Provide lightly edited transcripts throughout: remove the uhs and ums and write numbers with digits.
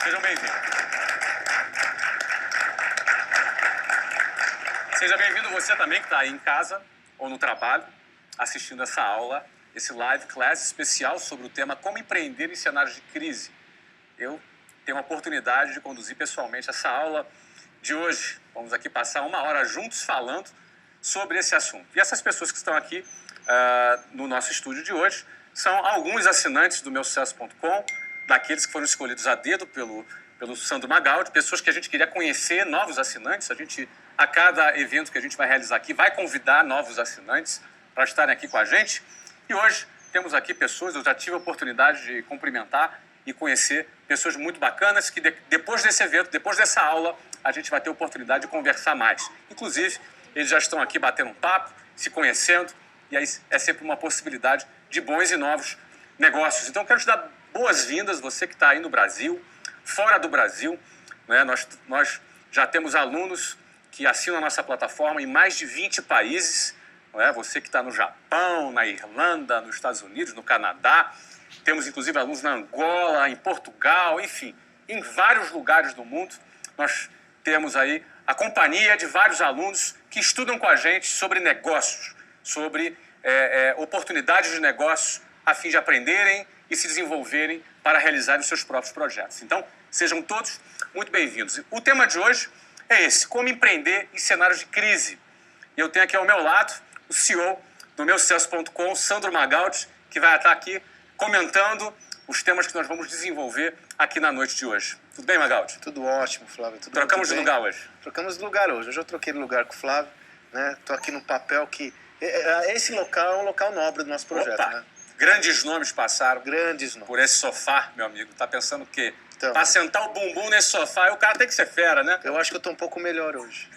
Sejam bem-vindos. Seja bem-vindo você também que está aí em casa ou no trabalho, assistindo essa aula, esse live class especial sobre o tema Como Empreender em Cenários de Crise. Eu tenho a oportunidade de conduzir pessoalmente essa aula de hoje. Vamos aqui passar uma hora juntos falando sobre esse assunto. E essas pessoas que estão aqui no nosso estúdio de hoje são alguns assinantes do meusucesso.com, daqueles que foram escolhidos a dedo pelo Sandro Magaldi, pessoas que a gente queria conhecer, novos assinantes. A cada evento que a gente vai realizar aqui, vai convidar novos assinantes para estarem aqui com a gente. E hoje temos aqui pessoas, eu já tive a oportunidade de cumprimentar e conhecer pessoas muito bacanas que depois desse evento, depois dessa aula, a gente vai ter a oportunidade de conversar mais. Inclusive, eles já estão aqui batendo um papo, se conhecendo, e aí é sempre uma possibilidade de bons e novos negócios. Então, quero te dar boas-vindas, você que está aí no Brasil, fora do Brasil, né? Nós já temos alunos que assinam a nossa plataforma em mais de 20 países, não é? Você que está no Japão, na Irlanda, nos Estados Unidos, no Canadá. Temos, inclusive, alunos na Angola, em Portugal, enfim, em vários lugares do mundo. Nós temos aí a companhia de vários alunos que estudam com a gente sobre negócios, sobre oportunidades de negócios, a fim de aprenderem e se desenvolverem para realizarem os seus próprios projetos. Então, sejam todos muito bem-vindos. O tema de hoje é esse: como empreender em cenários de crise. E eu tenho aqui ao meu lado o CEO do meusucesso.com, Sandro Magaldi, que vai estar aqui comentando os temas que nós vamos desenvolver aqui na noite de hoje. Tudo bem, Magaldi? Tudo ótimo, Flávio. Trocamos de lugar hoje? Trocamos de lugar hoje. Hoje eu troquei de lugar com o Flávio, né? Tô aqui no papel que... Esse local é um local nobre do nosso projeto, Opa, né? Grandes nomes passaram Grandes nomes. por esse sofá, meu amigo. Tá pensando o quê? Então, Pra sentar o bumbum nesse sofá, o cara tem que ser fera, né? eu acho que eu tô um pouco melhor hoje.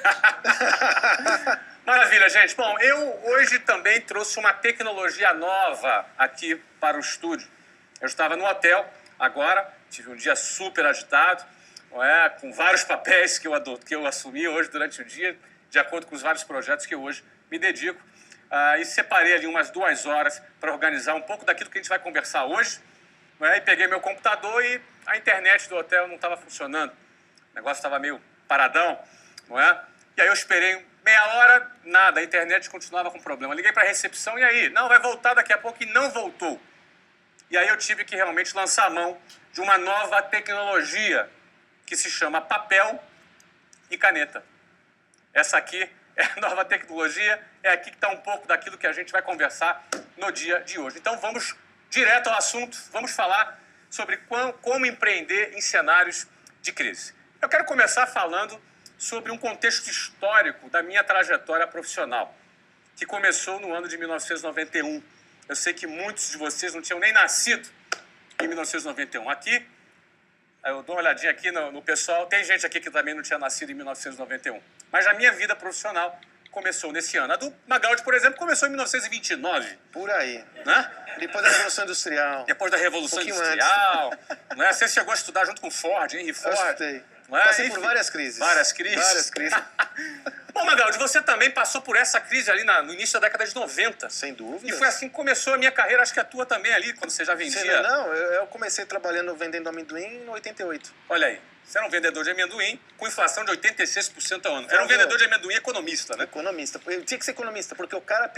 Maravilha, gente. Bom, eu hoje também trouxe uma tecnologia nova aqui para o estúdio. Eu estava no hotel agora, tive um dia super agitado, não é? Com vários papéis que eu assumi hoje durante o dia, de acordo com os vários projetos que eu hoje me dedico. E separei ali umas 2 horas para organizar um pouco daquilo que a gente vai conversar hoje. Não é? E peguei meu computador e a internet do hotel não estava funcionando. O negócio estava meio paradão, não é? E aí eu esperei meia hora, nada, a internet continuava com problema. Liguei para a recepção e aí? Não, vai voltar daqui a pouco, e não voltou. E aí eu tive que realmente lançar a mão de uma nova tecnologia que se chama papel e caneta. Essa aqui é a nova tecnologia, é aqui que está um pouco daquilo que a gente vai conversar no dia de hoje. Então vamos direto ao assunto, vamos falar sobre como empreender em cenários de crise. Eu quero começar falando sobre um contexto histórico da minha trajetória profissional, que começou no ano de 1991. Eu sei que muitos de vocês não tinham nem nascido em 1991. Aqui, eu dou uma olhadinha aqui no pessoal, tem gente aqui que também não tinha nascido em 1991. Mas a minha vida profissional começou nesse ano. A do Magaldi, por exemplo, começou em 1929. Por aí. Né? Depois da Revolução Industrial. Depois da Revolução pouquinho Industrial. Né? Você chegou a estudar junto com Ford, Henry Ford. Gostei. Não é? Passei Enfim, por várias crises. Várias crises. Várias crises. Bom, Magaldi, você também passou por essa crise ali no início da década de 90. Sem dúvida. E foi assim que começou a minha carreira, acho que a tua também ali, quando você já vendia. Não, eu comecei trabalhando vendendo amendoim em 88. Olha aí, você era um vendedor de amendoim com inflação de 86% ao ano. Era um vendedor de amendoim economista, né? Economista. Eu tinha que ser economista, porque o cara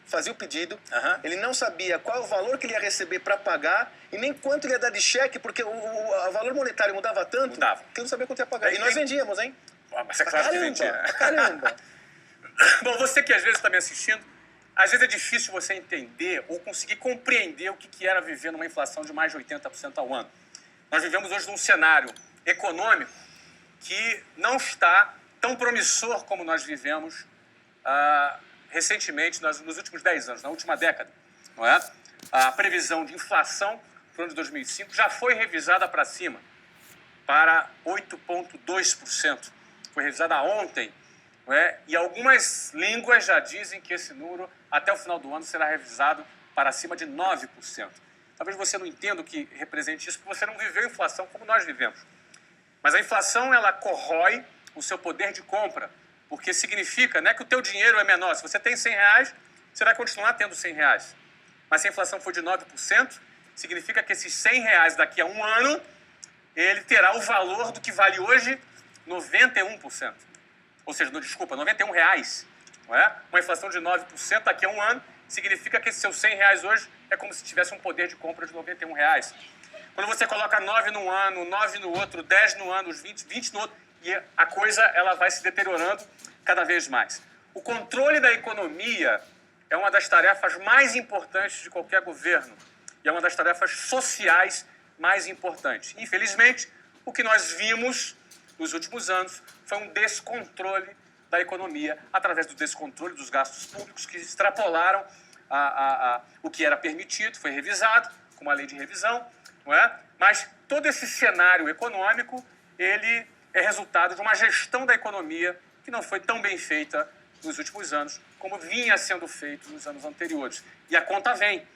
fazia o pedido, ele não sabia qual é o valor que ele ia receber para pagar e nem quanto ele ia dar de cheque, porque o valor monetário mudava tanto que ele não sabia quanto ia pagar. E nós vendíamos, hein? Mas é claro que vendia. Caramba! Bom, você que às vezes está me assistindo, às vezes é difícil você entender ou conseguir compreender o que era viver numa inflação de mais de 80% ao ano. Nós vivemos hoje num cenário econômico que não está tão promissor como nós vivemos recentemente, nos últimos 10 anos, na última década. Não é? A previsão de inflação para o ano de 2005 já foi revisada para cima, para 8,2%. Foi revisada ontem, não é? E algumas línguas já dizem que esse número, até o final do ano, será revisado para acima de 9%. Talvez você não entenda o que represente isso, porque você não viveu inflação como nós vivemos. Mas a inflação, ela corrói o seu poder de compra, porque significa, né, que o teu dinheiro é menor. Se você tem R$100, você vai continuar tendo R$100. Mas se a inflação for de 9%, significa que esses R$100 daqui a um ano ele terá o valor do que vale hoje 91%. Ou seja, desculpa, R$91. Não é? Uma inflação de 9% daqui a um ano significa que esses seus R$100 hoje é como se tivesse um poder de compra de R$91. Quando você coloca 9 num ano, 9 no outro, 10 no ano, 20 no outro, e a coisa ela vai se deteriorando cada vez mais. O controle da economia é uma das tarefas mais importantes de qualquer governo e é uma das tarefas sociais mais importantes. Infelizmente, o que nós vimos nos últimos anos foi um descontrole da economia através do descontrole dos gastos públicos que extrapolaram o que era permitido, foi revisado com uma lei de revisão, não é? Mas todo esse cenário econômico ele é resultado de uma gestão da economia que não foi tão bem feita nos últimos anos como vinha sendo feito nos anos anteriores. E a conta vem.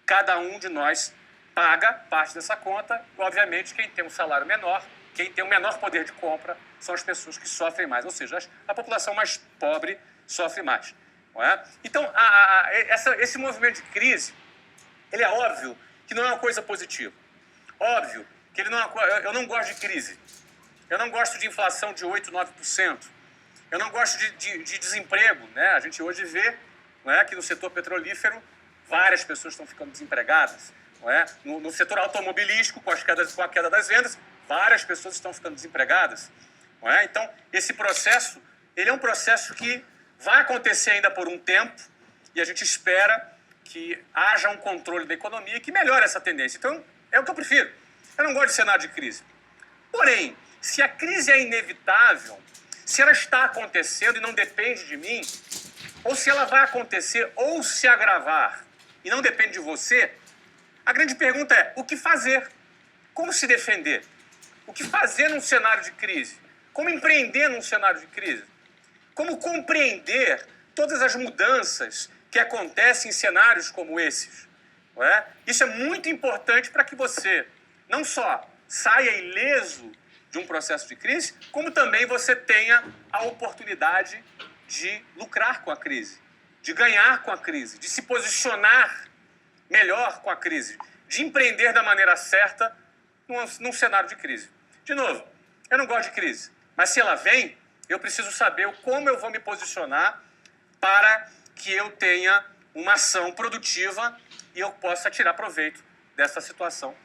Cada um de nós paga parte dessa conta. Obviamente, quem tem um salário menor, quem tem um menor poder de compra, são as pessoas que sofrem mais. Ou seja, a população mais pobre sofre mais. Não é? Então, esse movimento de crise, ele é óbvio que não é uma coisa positiva. Óbvio que ele não é eu não gosto de crise. Eu não gosto de inflação de 8%, 9%. Eu não gosto de desemprego. Né? A gente hoje vê, não é, que no setor petrolífero várias pessoas estão ficando desempregadas. Não é? No setor automobilístico, com a queda das vendas, várias pessoas estão ficando desempregadas. Não é? Então, esse processo ele é um processo que vai acontecer ainda por um tempo e a gente espera que haja um controle da economia que melhore essa tendência. Então, é o que eu prefiro. Eu não gosto de cenário de crise. Porém, se a crise é inevitável, se ela está acontecendo e não depende de mim, ou se ela vai acontecer ou se agravar e não depende de você, a grande pergunta é, o que fazer? Como se defender? O que fazer num cenário de crise? Como empreender num cenário de crise? Como compreender todas as mudanças que acontecem em cenários como esses? Não é? Isso é muito importante para que você não só saia ileso de um processo de crise, como também você tenha a oportunidade de lucrar com a crise, de ganhar com a crise, de se posicionar melhor com a crise, de empreender da maneira certa num cenário de crise. De novo, eu não gosto de crise, mas se ela vem, eu preciso saber como eu vou me posicionar para que eu tenha uma ação produtiva e eu possa tirar proveito dessa situação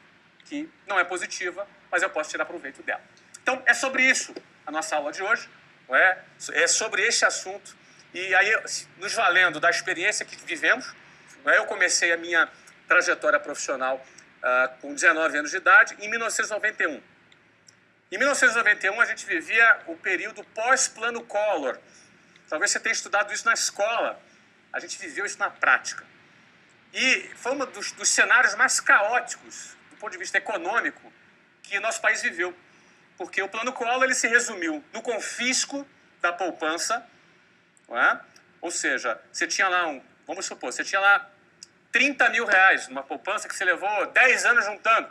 que não é positiva, mas eu posso tirar proveito dela. Então, é sobre isso a nossa aula de hoje, não é? É sobre este assunto. E aí, nos valendo da experiência que vivemos, não é? Eu comecei a minha trajetória profissional com 19 anos de idade, em 1991. Em 1991, a gente vivia o período pós-Plano Collor. Talvez você tenha estudado isso na escola. A gente viveu isso na prática. E foi um dos cenários mais caóticos, do ponto de vista econômico, que nosso país viveu. Porque o Plano Collor ele se resumiu no confisco da poupança, não é? Ou seja, você tinha lá vamos supor, você tinha lá 30 mil reais numa poupança que você levou 10 anos juntando.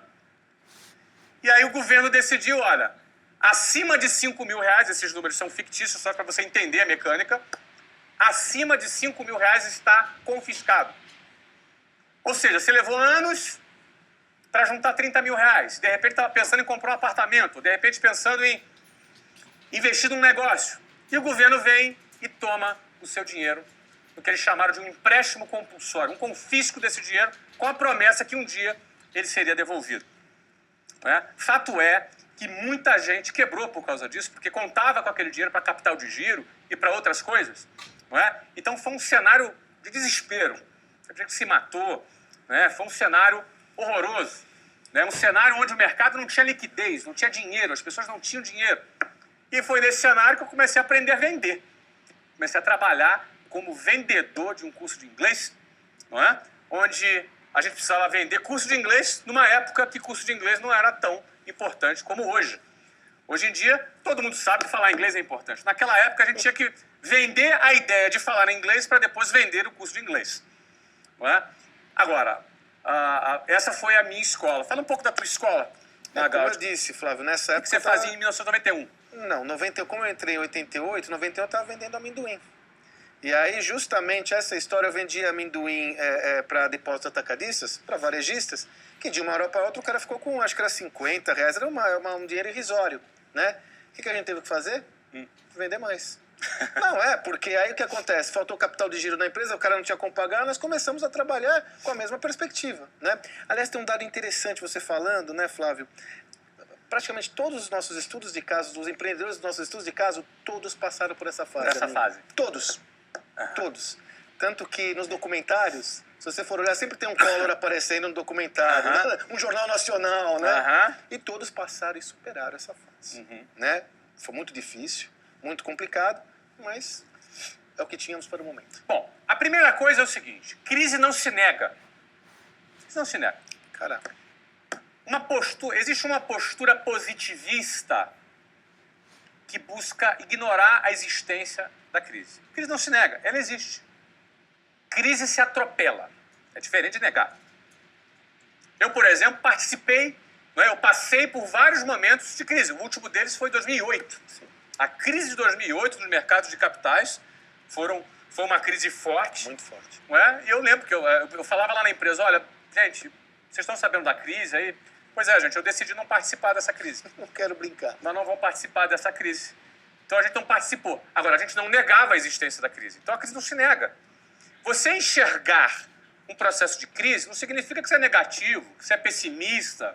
E aí o governo decidiu, olha, acima de 5 mil reais, esses números são fictícios só para você entender a mecânica, acima de 5 mil reais está confiscado. Ou seja, você levou anos para juntar 30 mil reais. De repente estava pensando em comprar um apartamento, de repente pensando em investir num negócio. E o governo vem e toma o seu dinheiro, o que eles chamaram de um empréstimo compulsório, um confisco desse dinheiro com a promessa que um dia ele seria devolvido. Não é? Fato é que muita gente quebrou por causa disso, porque contava com aquele dinheiro para capital de giro e para outras coisas. Não é? Então foi um cenário de desespero. A gente se matou, né? Foi um cenário horroroso. Né? Um cenário onde o mercado não tinha liquidez, não tinha dinheiro, as pessoas não tinham dinheiro. E foi nesse cenário que eu comecei a aprender a vender. Comecei a trabalhar como vendedor de um curso de inglês, não é? Onde a gente precisava vender curso de inglês numa época que curso de inglês não era tão importante como hoje. Hoje em dia, todo mundo sabe que falar inglês é importante. Naquela época, a gente tinha que vender a ideia de falar inglês para depois vender o curso de inglês. Não é? Agora, essa foi a minha escola. Fala um pouco da tua escola, Como eu disse, Flávio, nessa época... O que você fazia em 1991? Não, 91, como eu entrei em 88, 91 eu estava vendendo amendoim. E aí, justamente, essa história, eu vendia amendoim para depósitos atacadistas, para varejistas, que de uma hora para outra o cara ficou com, acho que era R$50, era um dinheiro irrisório, né? O que a gente teve que fazer? Vender mais. Não, porque aí o que acontece? Faltou capital de giro na empresa, o cara não tinha como pagar, nós começamos a trabalhar com a mesma perspectiva, né? Aliás, tem um dado interessante você falando, né, Flávio? Praticamente todos os nossos estudos de caso, os empreendedores dos nossos estudos de caso, todos passaram por essa fase. Nessa fase? Todos. Todos. Tanto que nos documentários, se você for olhar, sempre tem um Collor aparecendo no documentário, né? Um jornal nacional, né? E todos passaram e superaram essa fase, né? Foi muito difícil, muito complicado, mas é o que tínhamos para o momento. Bom, a primeira coisa é o seguinte, crise não se nega. Crise não se nega. Caramba. Existe uma postura positivista que busca ignorar a existência da crise. Crise não se nega, ela existe. Crise se atropela. É diferente de negar. Eu, por exemplo, eu passei por vários momentos de crise. O último deles foi em 2008. Sim. A crise de 2008 nos mercados de capitais foi uma crise forte. Muito forte. Não é? E eu lembro que eu falava lá na empresa, olha, gente, vocês estão sabendo da crise aí? Pois é, gente, eu decidi não participar dessa crise. Não quero brincar. Nós não vamos participar dessa crise. Então a gente não participou. Agora, a gente não negava a existência da crise. Então a crise não se nega. Você enxergar um processo de crise não significa que você é negativo, que você é pessimista.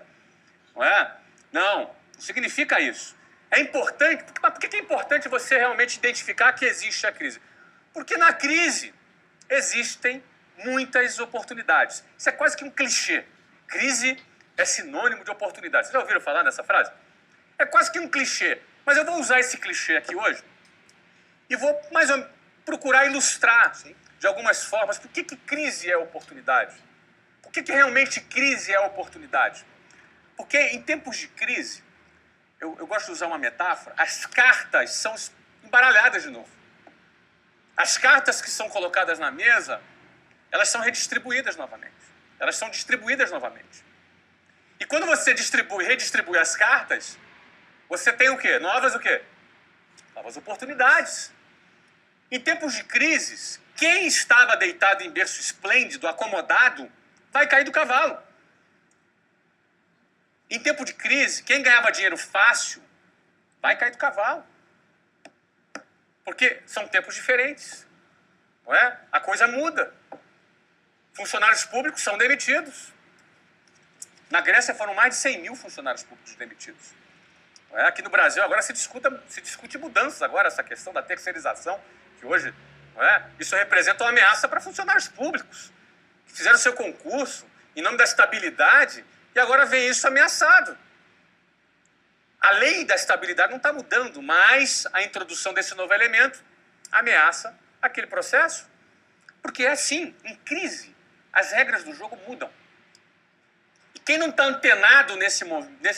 Não é? Não significa isso. É importante. Mas por que é importante você realmente identificar que existe a crise? Porque na crise existem muitas oportunidades. Isso é quase que um clichê. Crise é sinônimo de oportunidade. Vocês já ouviram falar nessa frase? É quase que um clichê. Mas eu vou usar esse clichê aqui hoje e vou mais ou menos procurar ilustrar, de algumas formas, por que crise é oportunidade. Por que realmente crise é oportunidade? Porque em tempos de crise, eu gosto de usar uma metáfora, as cartas são embaralhadas de novo. As cartas que são colocadas na mesa, elas são redistribuídas novamente. Elas são distribuídas novamente. E quando você redistribui as cartas, você tem o quê? Novas oportunidades. Em tempos de crises, quem estava deitado em berço esplêndido, acomodado, vai cair do cavalo. Em tempo de crise, quem ganhava dinheiro fácil, vai cair do cavalo. Porque são tempos diferentes. Não é? A coisa muda. Funcionários públicos são demitidos. Na Grécia foram mais de 100 mil funcionários públicos demitidos. Não é? Aqui no Brasil agora se discute mudanças agora, essa questão da terceirização, que hoje, não é? Isso representa uma ameaça para funcionários públicos, que fizeram seu concurso em nome da estabilidade e agora vem isso ameaçado. A lei da estabilidade não está mudando, mas a introdução desse novo elemento ameaça aquele processo. Porque é assim, em crise, as regras do jogo mudam. E quem não está antenado nesse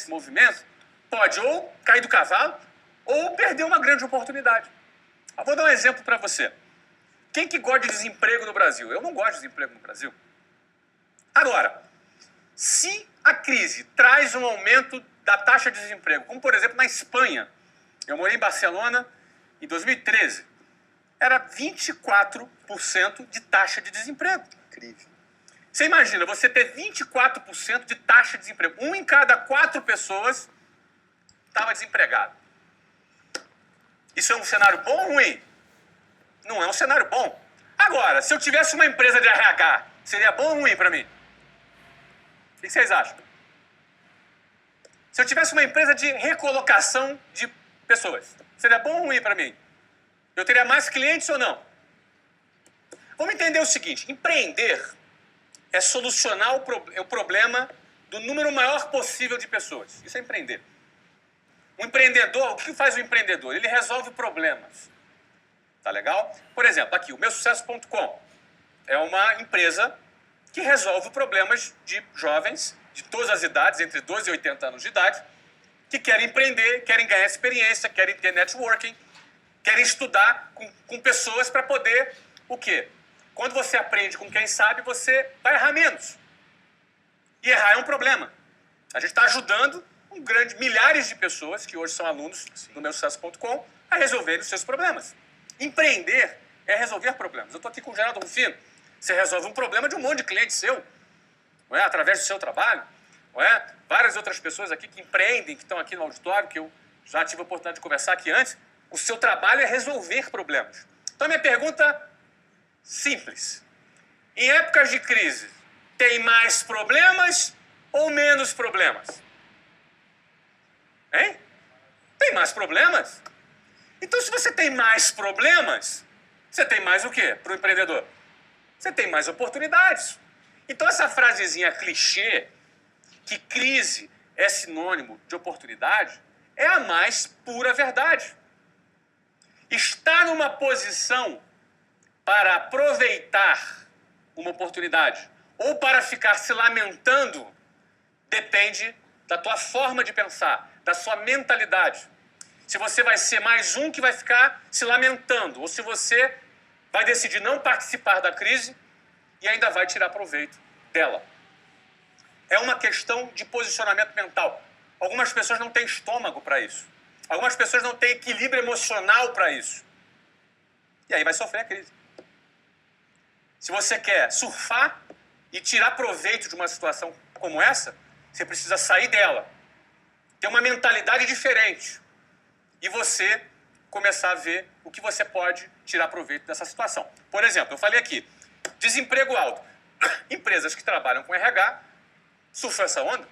movimento pode ou cair do cavalo ou perder uma grande oportunidade. Eu vou dar um exemplo para você. Quem que gosta de desemprego no Brasil? Eu não gosto de desemprego no Brasil. Agora, se a crise traz um aumento da taxa de desemprego, como por exemplo na Espanha, eu morei em Barcelona em 2013, era 24% de taxa de desemprego. Incrível. Você imagina, você ter 24% de taxa de desemprego. 1 em cada 4 pessoas estava desempregado. Isso é um cenário bom ou ruim? Não é um cenário bom. Agora, se eu tivesse uma empresa de RH, seria bom ou ruim para mim? O que vocês acham? Se eu tivesse uma empresa de recolocação de pessoas, seria bom ou ruim para mim? Eu teria mais clientes ou não? Vamos entender o seguinte, empreender é solucionar o problema do número maior possível de pessoas. Isso é empreender. O empreendedor, o que faz o empreendedor? Ele resolve problemas. Tá legal? Por exemplo, aqui, o meusucesso.com é uma empresa que resolve problemas de jovens de todas as idades, entre 12 e 80 anos de idade, que querem empreender, querem ganhar experiência, querem ter networking, querem estudar com pessoas para poder o quê? Quando você aprende com quem sabe, você vai errar menos. E errar é um problema. A gente está ajudando milhares de pessoas que hoje são alunos do meusucesso.com a resolverem os seus problemas. Empreender é resolver problemas. Eu estou aqui com o Geraldo Rufino. Você resolve um problema de um monte de cliente seu, não é? Através do seu trabalho. Não é? Várias outras pessoas aqui que empreendem, que estão aqui no auditório, que eu já tive a oportunidade de conversar aqui antes. O seu trabalho é resolver problemas. Então, a minha pergunta simples. Em épocas de crise, tem mais problemas ou menos problemas? Hein? Tem mais problemas? Então, se você tem mais problemas, você tem mais o quê para o empreendedor? Você tem mais oportunidades. Então, essa frasezinha clichê, que crise é sinônimo de oportunidade, é a mais pura verdade. Estar numa posição para aproveitar uma oportunidade ou para ficar se lamentando depende da tua forma de pensar, da sua mentalidade. Se você vai ser mais um que vai ficar se lamentando ou se você vai decidir não participar da crise e ainda vai tirar proveito dela. É uma questão de posicionamento mental. Algumas pessoas não têm estômago para isso. Algumas pessoas não têm equilíbrio emocional para isso. E aí vai sofrer a crise. Se você quer surfar e tirar proveito de uma situação como essa, você precisa sair dela. Ter uma mentalidade diferente. E você começar a ver o que você pode tirar proveito dessa situação. Por exemplo, eu falei aqui, desemprego alto. Empresas que trabalham com RH surfam essa onda.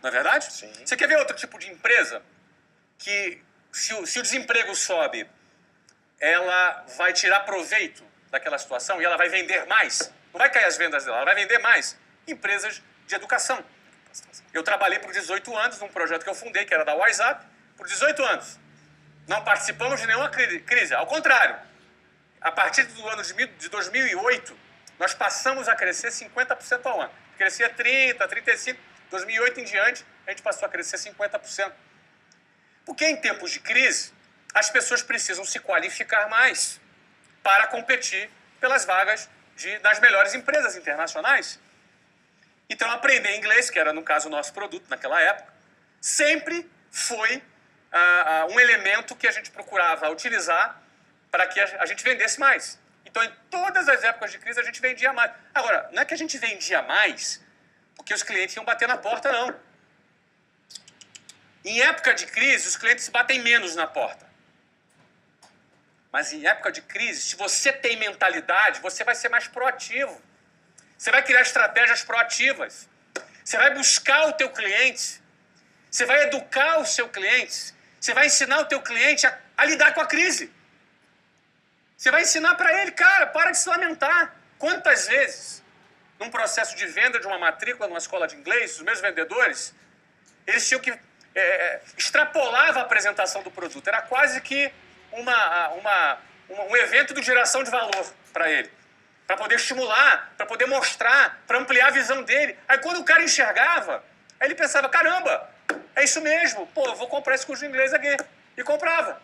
Não é verdade? Sim. Você quer ver outro tipo de empresa que, se o desemprego sobe, ela vai tirar proveito daquela situação e ela vai vender mais? Não vai cair as vendas dela, ela vai vender mais. Empresas de educação. Eu trabalhei por 18 anos num projeto que eu fundei, que era da WhatsApp, por 18 anos. Não participamos de nenhuma crise. Ao contrário, a partir do ano de 2008, nós passamos a crescer 50% ao ano. Crescia 30%, 35%. 2008 em diante, a gente passou a crescer 50%. Porque em tempos de crise, as pessoas precisam se qualificar mais para competir pelas vagas das melhores empresas internacionais. Então, aprender inglês, que era, no caso, o nosso produto naquela época, sempre foi um elemento que a gente procurava utilizar para que a gente vendesse mais. Então, em todas as épocas de crise, a gente vendia mais. Agora, não é que a gente vendia mais porque os clientes iam bater na porta, não. Em época de crise, os clientes batem menos na porta. Mas em época de crise, se você tem mentalidade, você vai ser mais proativo. Você vai criar estratégias proativas. Você vai buscar o teu cliente. Você vai educar o seu cliente. Você vai ensinar o teu cliente a lidar com a crise. Você vai ensinar para ele, cara, para de se lamentar. Quantas vezes, num processo de venda de uma matrícula numa escola de inglês, os meus vendedores, eles tinham que extrapolava a apresentação do produto. Era quase que um evento de geração de valor para ele. Para poder estimular, para poder mostrar, para ampliar a visão dele. Aí quando o cara enxergava, aí ele pensava, caramba, é isso mesmo, pô, eu vou comprar esse curso de inglês aqui. E comprava.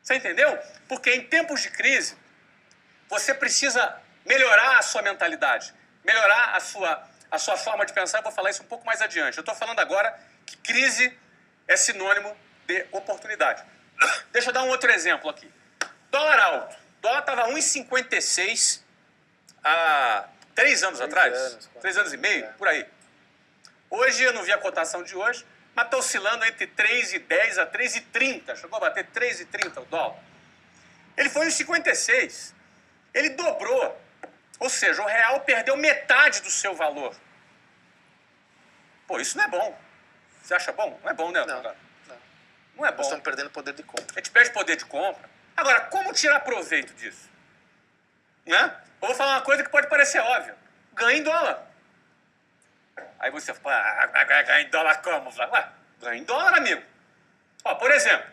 Você entendeu? Porque em tempos de crise, você precisa melhorar a sua mentalidade, melhorar a sua forma de pensar. Eu vou falar isso um pouco mais adiante. Eu estou falando agora que crise é sinônimo de oportunidade. Deixa eu dar um outro exemplo aqui. Dólar alto. Dólar estava 1,56 há 3 anos atrás. 3 anos e meio, por aí. Hoje, eu não vi a cotação de hoje, mas está oscilando entre 3,10 a 3,30. Chegou a bater 3,30 o dólar. Ele foi 1,56. Ele dobrou. Ou seja, o real perdeu metade do seu valor. Pô, isso não é bom. Você acha bom? Não é bom, né? Não. Não é bom. Nós estamos perdendo poder de compra. A gente perde poder de compra. Agora, como tirar proveito disso? Né? Eu vou falar uma coisa que pode parecer óbvia. Ganha em dólar. Aí você fala, ganha em dólar como? Ué, ganha em dólar, amigo. Ó, por exemplo,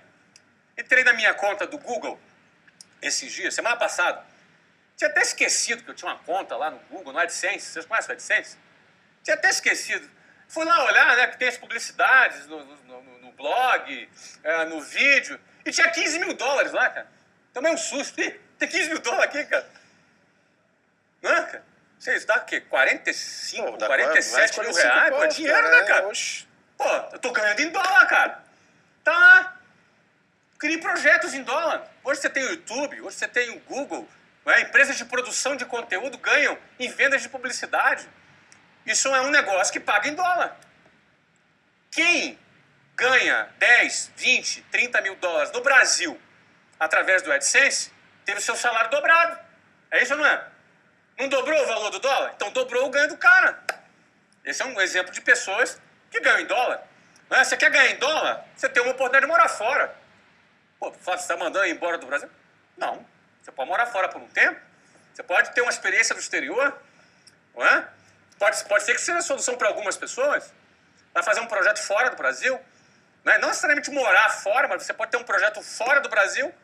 entrei na minha conta do Google esses dias, semana passada. Tinha até esquecido que eu tinha uma conta lá no Google, no AdSense. Vocês conhecem o AdSense? Tinha até esquecido. Fui lá olhar, né, que tem as publicidades no blog, no vídeo. E tinha 15 mil dólares lá, cara. Tomei um susto. Ih, tem 15 mil dólares aqui, cara. Não é, cara? Isso dá o quê? 45, 47 mil reais? Pô, dinheiro, né, cara? Oxe. Pô, eu tô ganhando em dólar, cara. Tá. Crie projetos em dólar. Hoje você tem o YouTube, hoje você tem o Google. Empresas de produção de conteúdo ganham em vendas de publicidade. Isso é um negócio que paga em dólar. Quem ganha 10, 20, 30 mil dólares no Brasil através do AdSense teve o seu salário dobrado. É isso ou não é? Não dobrou o valor do dólar? Então dobrou o ganho do cara. Esse é um exemplo de pessoas que ganham em dólar. Você quer ganhar em dólar? Você tem uma oportunidade de morar fora. Pô, Flávio, você está mandando ir embora do Brasil? Não. Você pode morar fora por um tempo. Você pode ter uma experiência no exterior. Não é? Pode ser que seja a solução para algumas pessoas. Vai fazer um projeto fora do Brasil. Não necessariamente morar fora, mas você pode ter um projeto fora do Brasil,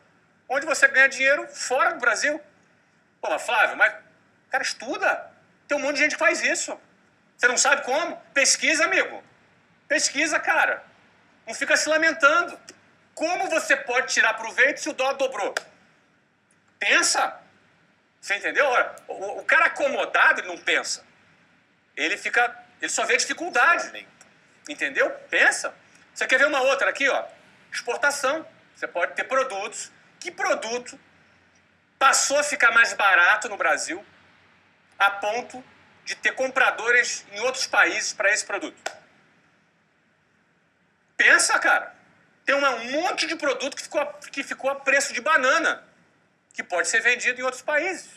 onde você ganha dinheiro fora do Brasil. Pô, mas Flávio, mas cara, estuda. Tem um monte de gente que faz isso. Você não sabe como? Pesquisa, amigo. Pesquisa, cara. Não fica se lamentando. Como você pode tirar proveito se o dólar dobrou? Pensa. Você entendeu? O cara acomodado, ele não pensa. Ele só vê dificuldade. Entendeu? Pensa. Você quer ver uma outra aqui, ó? Exportação. Você pode ter produtos. Que produto passou a ficar mais barato no Brasil a ponto de ter compradores em outros países para esse produto? Pensa, cara. Tem um monte de produto que ficou a preço de banana, que pode ser vendido em outros países.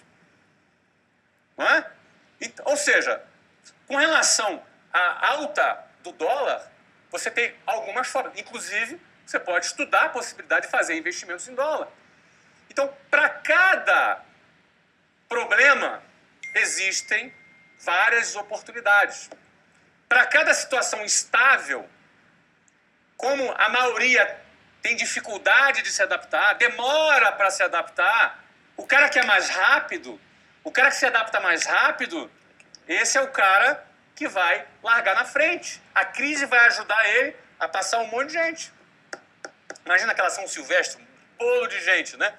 Não é? Ou seja, com relação à alta do dólar, você tem algumas formas. Inclusive, você pode estudar a possibilidade de fazer investimentos em dólar. Então, para cada problema, existem várias oportunidades. Para cada situação estável, como a maioria tem dificuldade de se adaptar, demora para se adaptar, o cara que é mais rápido, o cara que se adapta mais rápido, esse é o cara que vai largar na frente. A crise vai ajudar ele a passar um monte de gente. Imagina aquela São Silvestre, um bolo de gente, né?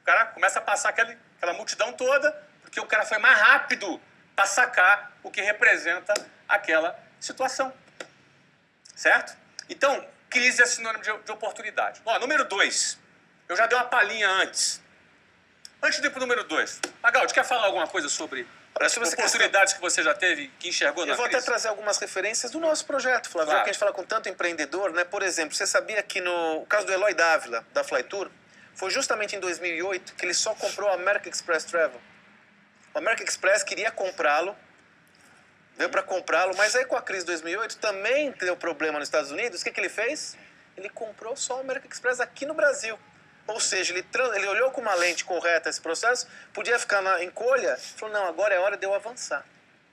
O cara começa a passar aquela multidão toda, porque o cara foi mais rápido para sacar o que representa aquela situação. Certo? Então, crise é sinônimo de oportunidade. Número 2. Eu já dei uma palhinha antes. Antes de ir para o número 2. Magaldi, quer falar alguma coisa sobre as oportunidades que você já teve, que enxergou na crise? Eu vou até trazer algumas referências do nosso projeto, Flávio, claro. Que a gente fala com tanto empreendedor, né? Por exemplo, você sabia que no caso do Eloy Dávila, da Flytour, foi justamente em 2008 que ele só comprou a American Express Travel. O American Express queria comprá-lo, veio para comprá-lo, mas aí com a crise de 2008 também deu problema nos Estados Unidos. O que ele fez? Ele comprou só o American Express aqui no Brasil. Ou seja, ele olhou com uma lente correta esse processo, podia ficar na encolha, falou, não, agora é hora de eu avançar.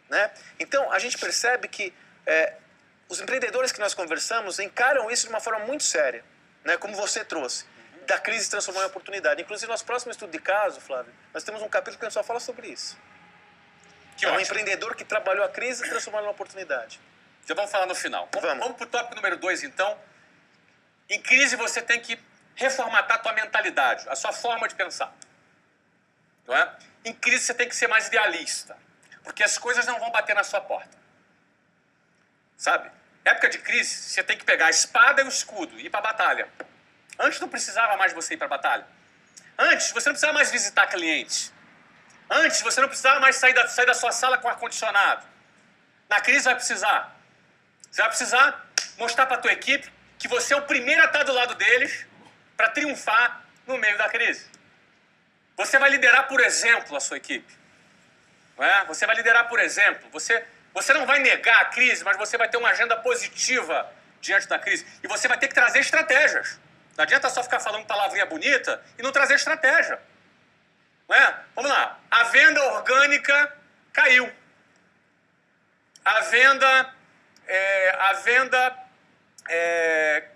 Né? Então, a gente percebe que os empreendedores que nós conversamos encaram isso de uma forma muito séria, né? Como você trouxe, da crise se transformar em oportunidade. Inclusive, nosso próximo estudo de caso, Flávio, nós temos um capítulo que a gente só fala sobre isso. Que um empreendedor que trabalhou a crise e transformou em uma oportunidade. Já vamos falar no final. Vamos para o tópico número 2, então. Em crise, você tem que reformatar a tua mentalidade, a sua forma de pensar. Não é? Em crise, você tem que ser mais idealista, porque as coisas não vão bater na sua porta. Sabe? Época de crise, você tem que pegar a espada e o escudo e ir para a batalha. Antes não precisava mais você ir para a batalha. Antes, você não precisava mais visitar clientes. Antes, você não precisava mais sair da sua sala com ar-condicionado. Na crise, vai precisar. Você vai precisar mostrar para a tua equipe que você é o primeiro a estar do lado deles para triunfar no meio da crise. Você vai liderar, por exemplo, a sua equipe. Não é? Você vai liderar, por exemplo. Você não vai negar a crise, mas você vai ter uma agenda positiva diante da crise. E você vai ter que trazer estratégias. Não adianta só ficar falando palavrinha bonita e não trazer estratégia. Não é? Vamos lá. A venda orgânica caiu. A venda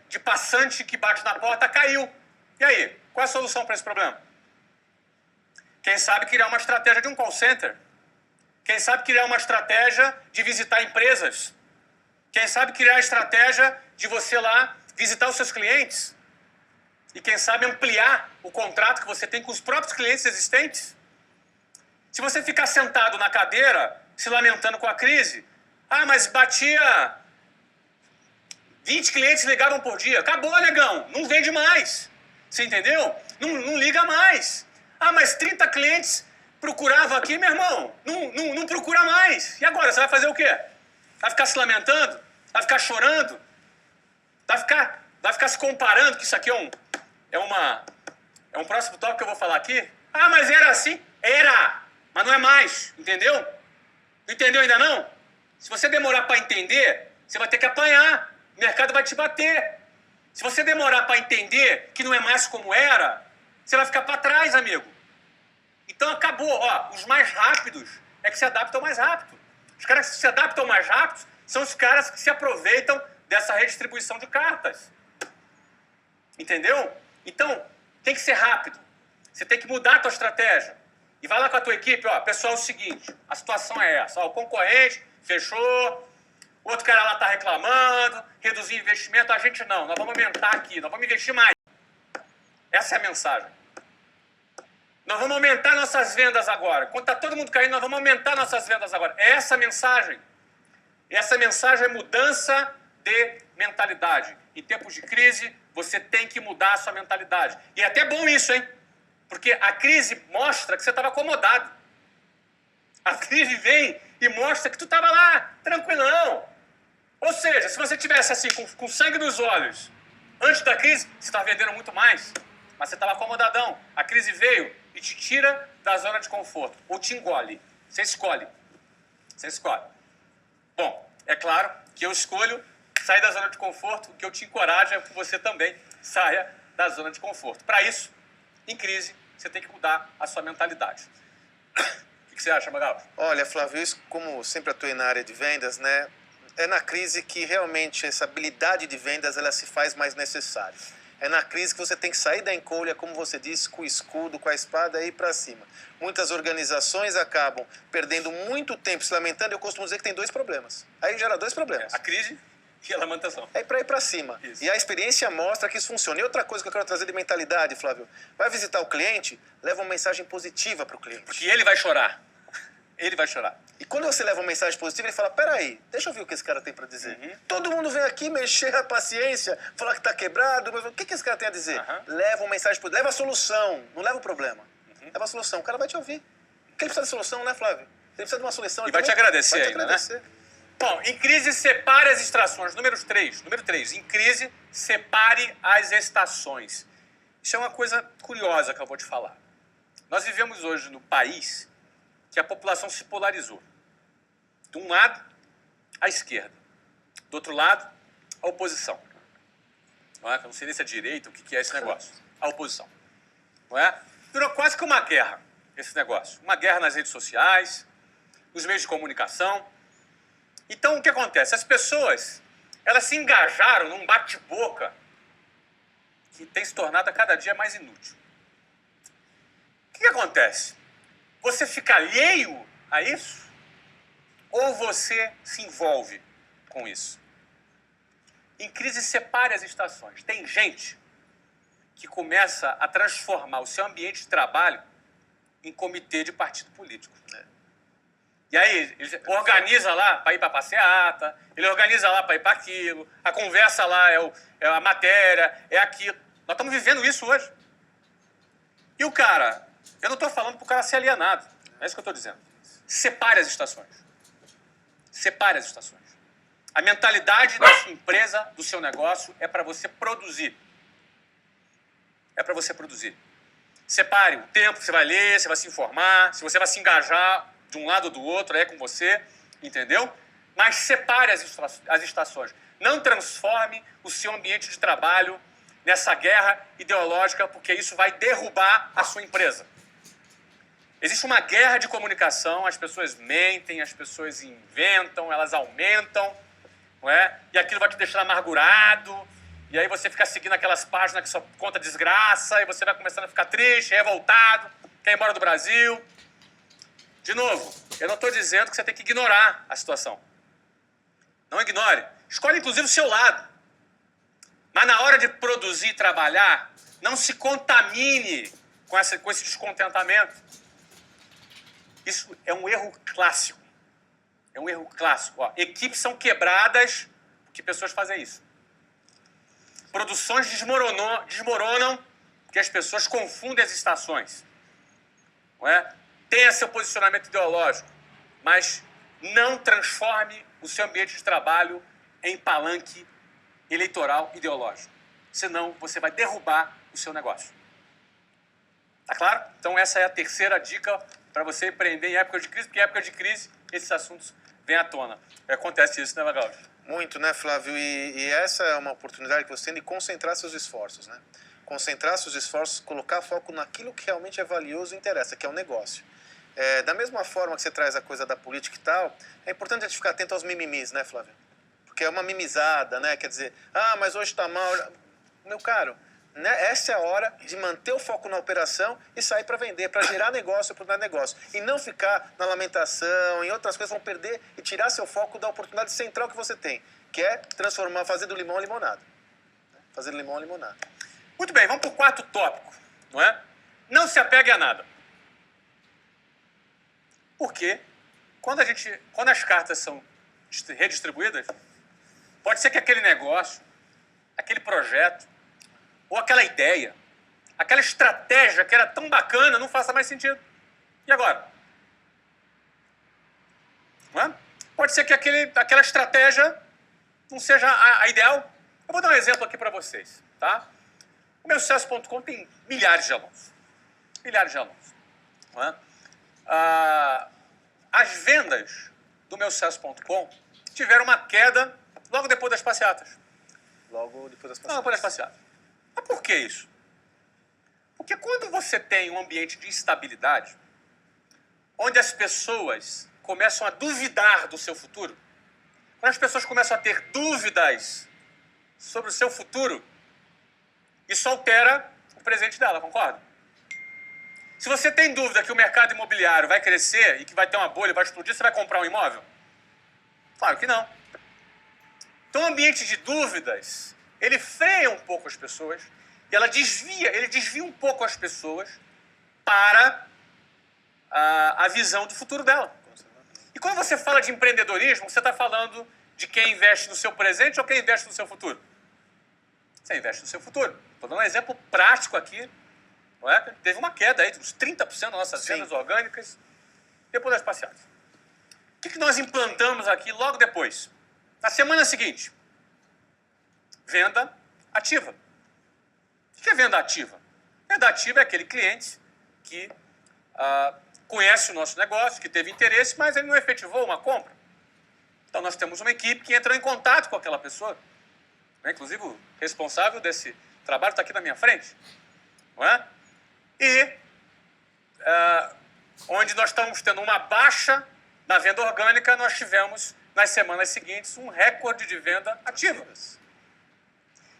de passante que bate na porta caiu. E aí? Qual é a solução para esse problema? Quem sabe criar uma estratégia de um call center? Quem sabe criar uma estratégia de visitar empresas? Quem sabe criar a estratégia de você lá visitar os seus clientes? E quem sabe ampliar o contrato que você tem com os próprios clientes existentes? Se você ficar sentado na cadeira, se lamentando com a crise, mas batia 20 clientes ligavam por dia. Acabou, negão, não vende mais. Você entendeu? Não liga mais. Ah, mas 30 clientes procuravam aqui, meu irmão. Não procura mais. E agora, você vai fazer o quê? Vai ficar se lamentando? Vai ficar chorando? Vai ficar se comparando, que isso aqui é um próximo tópico que eu vou falar aqui? Ah, mas era assim? Era, mas não é mais, entendeu? Não entendeu ainda não? Se você demorar para entender, você vai ter que apanhar. O mercado vai te bater. Se você demorar para entender que não é mais como era, você vai ficar para trás, amigo. Então acabou. Ó, os mais rápidos é que se adaptam mais rápido. Os caras que se adaptam mais rápido são os caras que se aproveitam dessa redistribuição de cartas. Entendeu? Então, tem que ser rápido. Você tem que mudar a tua estratégia. E vai lá com a tua equipe, ó, pessoal, é o seguinte, a situação é essa, ó, o concorrente fechou, o outro cara lá está reclamando, reduzir investimento, a gente não, nós vamos aumentar aqui, nós vamos investir mais. Essa é a mensagem. Nós vamos aumentar nossas vendas agora. Quando está todo mundo caindo, nós vamos aumentar nossas vendas agora. É essa a mensagem. Essa mensagem é mudança de mentalidade. Em tempos de crise, você tem que mudar a sua mentalidade. E é até bom isso, hein? Porque a crise mostra que você estava acomodado. A crise vem e mostra que tu estava lá, tranquilão. Ou seja, se você tivesse assim, com sangue nos olhos, antes da crise, você estava vendendo muito mais. Mas você estava acomodadão. A crise veio e te tira da zona de conforto. Ou te engole. Você escolhe. Você escolhe. Bom, é claro que eu escolho sair da zona de conforto. O que eu te encorajo é que você também saia da zona de conforto. Para isso, em crise, você tem que mudar a sua mentalidade. O que você acha, Magal? Olha, Flávio, isso, como sempre atuei na área de vendas, né? É na crise que realmente essa habilidade de vendas ela se faz mais necessária. É na crise que você tem que sair da encolha, como você disse, com o escudo, com a espada e ir para cima. Muitas organizações acabam perdendo muito tempo se lamentando. Eu costumo dizer que tem dois problemas. Aí gera dois problemas. A crise e a lamentação. É para ir para cima. Isso. E a experiência mostra que isso funciona. E outra coisa que eu quero trazer de mentalidade, Flávio, vai visitar o cliente, leva uma mensagem positiva para o cliente. Porque ele vai chorar. Ele vai chorar. E quando você leva uma mensagem positiva, ele fala, peraí, deixa eu ver o que esse cara tem para dizer. Todo mundo vem aqui mexer a paciência, falar que está quebrado, mas o que esse cara tem a dizer? Leva uma mensagem positiva, leva a solução, não leva o problema. Leva a solução, o cara vai te ouvir. Porque ele precisa de solução, né, Flávio? Ele precisa de uma solução. E vai te agradecer ainda, né? Bom, em crise, separe as estações. Número 3. Em crise, separe as estações. Isso é uma coisa curiosa que eu vou te falar. Nós vivemos hoje no país que a população se polarizou. De um lado, a esquerda. Do outro lado, a oposição. Não é? Eu não sei nem se é direita, o que é esse negócio. A oposição. Não é? Virou quase que uma guerra, esse negócio. Uma guerra nas redes sociais, nos meios de comunicação. Então, o que acontece? As pessoas, elas se engajaram num bate-boca que tem se tornado a cada dia mais inútil. O que acontece? Você fica alheio a isso? Ou você se envolve com isso? Em crise, separe as estações. Tem gente que começa a transformar o seu ambiente de trabalho em comitê de partido político. E aí, ele organiza lá para ir para a passeata, ele organiza lá para ir para aquilo, a conversa lá é a matéria, é aquilo. Nós estamos vivendo isso hoje. E o cara, eu não estou falando para o cara ser alienado, não é isso que eu estou dizendo. Separe as estações. Separe as estações. A mentalidade da sua empresa, do seu negócio, é para você produzir. É para você produzir. Separe o tempo que você vai ler, você vai se informar, se você vai se engajar de um lado ou do outro, é com você, entendeu? Mas separe as estações. Não transforme o seu ambiente de trabalho nessa guerra ideológica, porque isso vai derrubar a sua empresa. Existe uma guerra de comunicação, as pessoas mentem, as pessoas inventam, elas aumentam, não é? E aquilo vai te deixar amargurado, e aí você fica seguindo aquelas páginas que só conta desgraça, e você vai começando a ficar triste, revoltado, quer ir embora do Brasil. De novo, eu não estou dizendo que você tem que ignorar a situação. Não ignore. Escolhe, inclusive, o seu lado. Mas na hora de produzir e trabalhar, não se contamine com esse descontentamento. Isso é um erro clássico. É um erro clássico. Ó, equipes são quebradas porque pessoas fazem isso. Produções desmoronam Porque as pessoas confundem as estações. Não é? Tenha seu posicionamento ideológico, mas não transforme o seu ambiente de trabalho em palanque eleitoral ideológico. Senão, você vai derrubar o seu negócio. Tá claro? Então, essa é a terceira dica para você empreender em época de crise, porque em época de crise, esses assuntos vêm à tona. Acontece isso, né, Magal? Muito, né, Flávio? E essa é uma oportunidade que você tem de concentrar seus esforços, né? Concentrar seus esforços, colocar foco naquilo que realmente é valioso e interessa, que é o negócio. Da mesma forma que você traz a coisa da política e tal, é importante a gente ficar atento aos mimimis, né, Flávio? Porque é uma mimizada, né? Quer dizer, mas hoje está mal. Meu caro, né? Essa é a hora de manter o foco na operação e sair para vender, para gerar negócio, oportunidade de negócio. E não ficar na lamentação, em outras coisas, vão perder e tirar seu foco da oportunidade central que você tem, que é transformar, fazer do limão a limonada. Fazer do limão a limonada. Muito bem, vamos para o quarto tópico, não é? Não se apegue a nada. Porque quando as cartas são redistribuídas, pode ser que aquele negócio, aquele projeto, ou aquela ideia, aquela estratégia que era tão bacana não faça mais sentido. E agora? Não é? Pode ser que aquela estratégia não seja a ideal. Eu vou dar um exemplo aqui para vocês, tá? O meu sucesso.com tem milhares de alunos. Milhares de alunos. Não é? As vendas do meu sucesso.com tiveram uma queda logo depois das passeatas. Logo depois das passeatas. Logo depois das passeatas. Mas por que isso? Porque quando você tem um ambiente de instabilidade, onde as pessoas começam a duvidar do seu futuro, quando as pessoas começam a ter dúvidas sobre o seu futuro, isso altera o presente dela, concorda? Se você tem dúvida que o mercado imobiliário vai crescer e que vai ter uma bolha, vai explodir, você vai comprar um imóvel? Claro que não. Então, o ambiente de dúvidas, ele freia um pouco as pessoas e ele desvia um pouco as pessoas para a visão do futuro dela. E quando você fala de empreendedorismo, você está falando de quem investe no seu presente ou quem investe no seu futuro? Você investe no seu futuro. Estou dando um exemplo prático aqui. Não é? Teve uma queda aí de uns 30% das nossas vendas orgânicas depois das passeatas. O que nós implantamos aqui logo depois? Na semana seguinte, venda ativa. O que é venda ativa? Venda ativa é aquele cliente que conhece o nosso negócio, que teve interesse, mas ele não efetivou uma compra. Então nós temos uma equipe que entrou em contato com aquela pessoa. Inclusive o responsável desse trabalho está aqui na minha frente. Não é? E onde nós estamos tendo uma baixa na venda orgânica, nós tivemos, nas semanas seguintes, um recorde de venda ativa.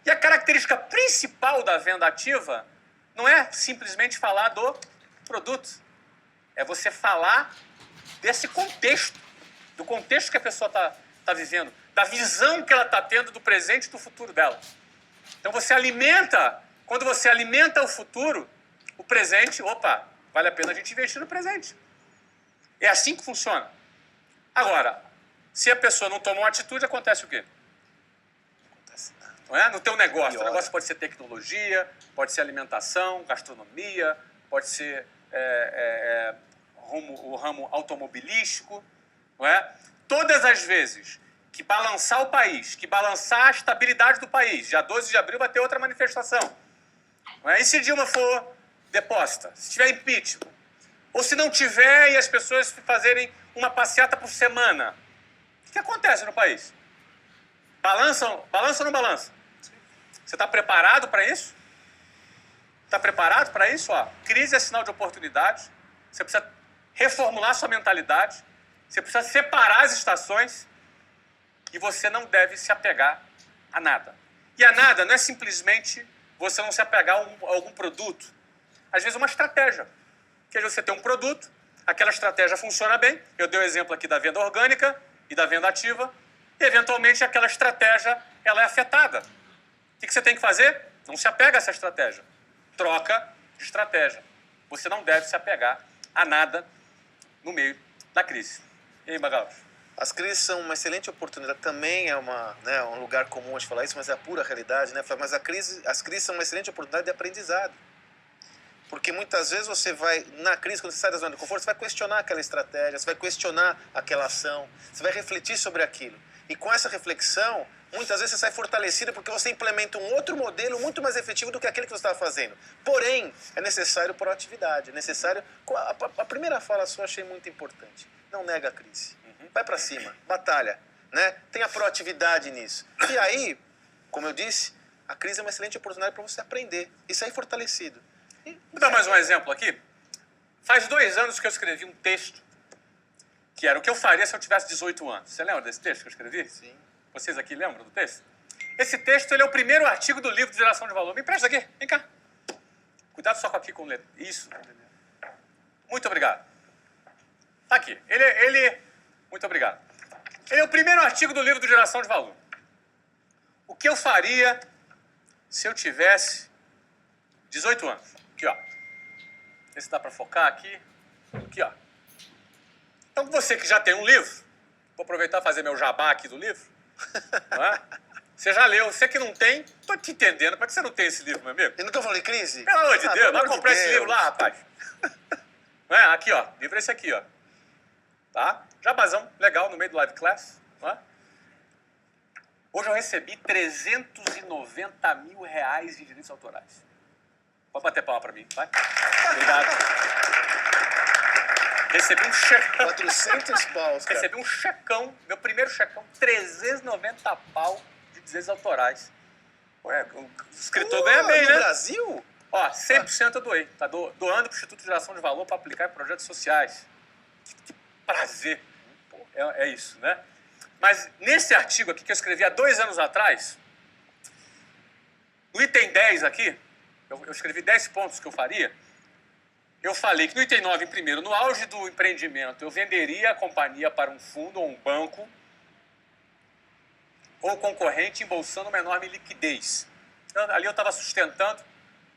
E a característica principal da venda ativa não é simplesmente falar do produto. É você falar desse contexto, do contexto que a pessoa está vivendo, da visão que ela está tendo do presente e do futuro dela. Então quando você alimenta o futuro, o presente, vale a pena a gente investir no presente. É assim que funciona. Agora, se a pessoa não toma uma atitude, acontece o quê? Não é? No teu negócio. O negócio pode ser tecnologia, pode ser alimentação, gastronomia, pode ser o ramo automobilístico. Não é? Todas as vezes que balançar o país, que balançar a estabilidade do país, dia 12 de abril vai ter outra manifestação. Não é? E se Dilma for deposta, se tiver impeachment, ou se não tiver e as pessoas fazerem uma passeata por semana, o que acontece no país? Balança ou não balança? Você está preparado para isso? Está preparado para isso? Crise é sinal de oportunidade. Você precisa reformular sua mentalidade. Você precisa separar as estações. E você não deve se apegar a nada. E a nada não é simplesmente você não se apegar a algum produto. Às vezes uma estratégia. Que você tem um produto, aquela estratégia funciona bem. Eu dei o exemplo aqui da venda orgânica e da venda ativa. E, eventualmente, aquela estratégia ela é afetada. O que você tem que fazer? Não se apega a essa estratégia. Troca de estratégia. Você não deve se apegar a nada no meio da crise. E aí, Magal? As crises são uma excelente oportunidade. Também é um lugar comum a gente falar isso, mas é a pura realidade, né? Mas as crises são uma excelente oportunidade de aprendizado. Porque muitas vezes você vai, na crise, quando você sai da zona de conforto, você vai questionar aquela estratégia, você vai questionar aquela ação, você vai refletir sobre aquilo. E com essa reflexão, muitas vezes você sai fortalecido porque você implementa um outro modelo muito mais efetivo do que aquele que você estava fazendo. Porém, é necessário proatividade, é necessário... A primeira fala sua eu achei muito importante. Não nega a crise. Vai para cima, batalha, né? Tenha proatividade nisso. E aí, como eu disse, a crise é uma excelente oportunidade para você aprender e sair fortalecido. Vou dar mais um exemplo aqui. Faz 2 anos que eu escrevi um texto que era o que eu faria se eu tivesse 18 anos. Você lembra desse texto que eu escrevi? Sim. Vocês aqui lembram do texto? Esse texto ele é o primeiro artigo do livro de Geração de Valor. Me empresta aqui, vem cá. Cuidado só aqui com o letra. Isso. Muito obrigado. Tá aqui. Muito obrigado. Ele é o primeiro artigo do livro de Geração de Valor. O que eu faria se eu tivesse 18 anos? Aqui, ó. Vê se dá para focar aqui. Aqui, ó. Então, você que já tem um livro, vou aproveitar e fazer meu jabá aqui do livro. Não é? Você já leu. Você que não tem, tô te entendendo. Por que você não tem esse livro, meu amigo? Eu nunca falei crise? Pelo amor de Deus, vai comprar esse livro lá, rapaz. Não é? Aqui, ó. Livro é esse aqui, ó. Tá? Jabazão, legal, no meio do live class. Não é? Hoje eu recebi 390 mil reais de direitos autorais. Pode bater palma pra mim, vai. Obrigado. Recebi um checão. 400 paus, cara. Recebi um checão, meu primeiro checão, 390 pau de direitos autorais. Ué, o escritor ganha bem, né? No Brasil? Ó, 100% eu doei. Tá doando pro Instituto de Geração de Valor para aplicar em projetos sociais. Que prazer. Pô, é isso, né? Mas nesse artigo aqui que eu escrevi há 2 anos atrás, no item 10 aqui, eu escrevi 10 pontos que eu faria. Eu falei que no item 9, primeiro, no auge do empreendimento, eu venderia a companhia para um fundo ou um banco ou concorrente, embolsando uma enorme liquidez. Então, ali eu estava sustentando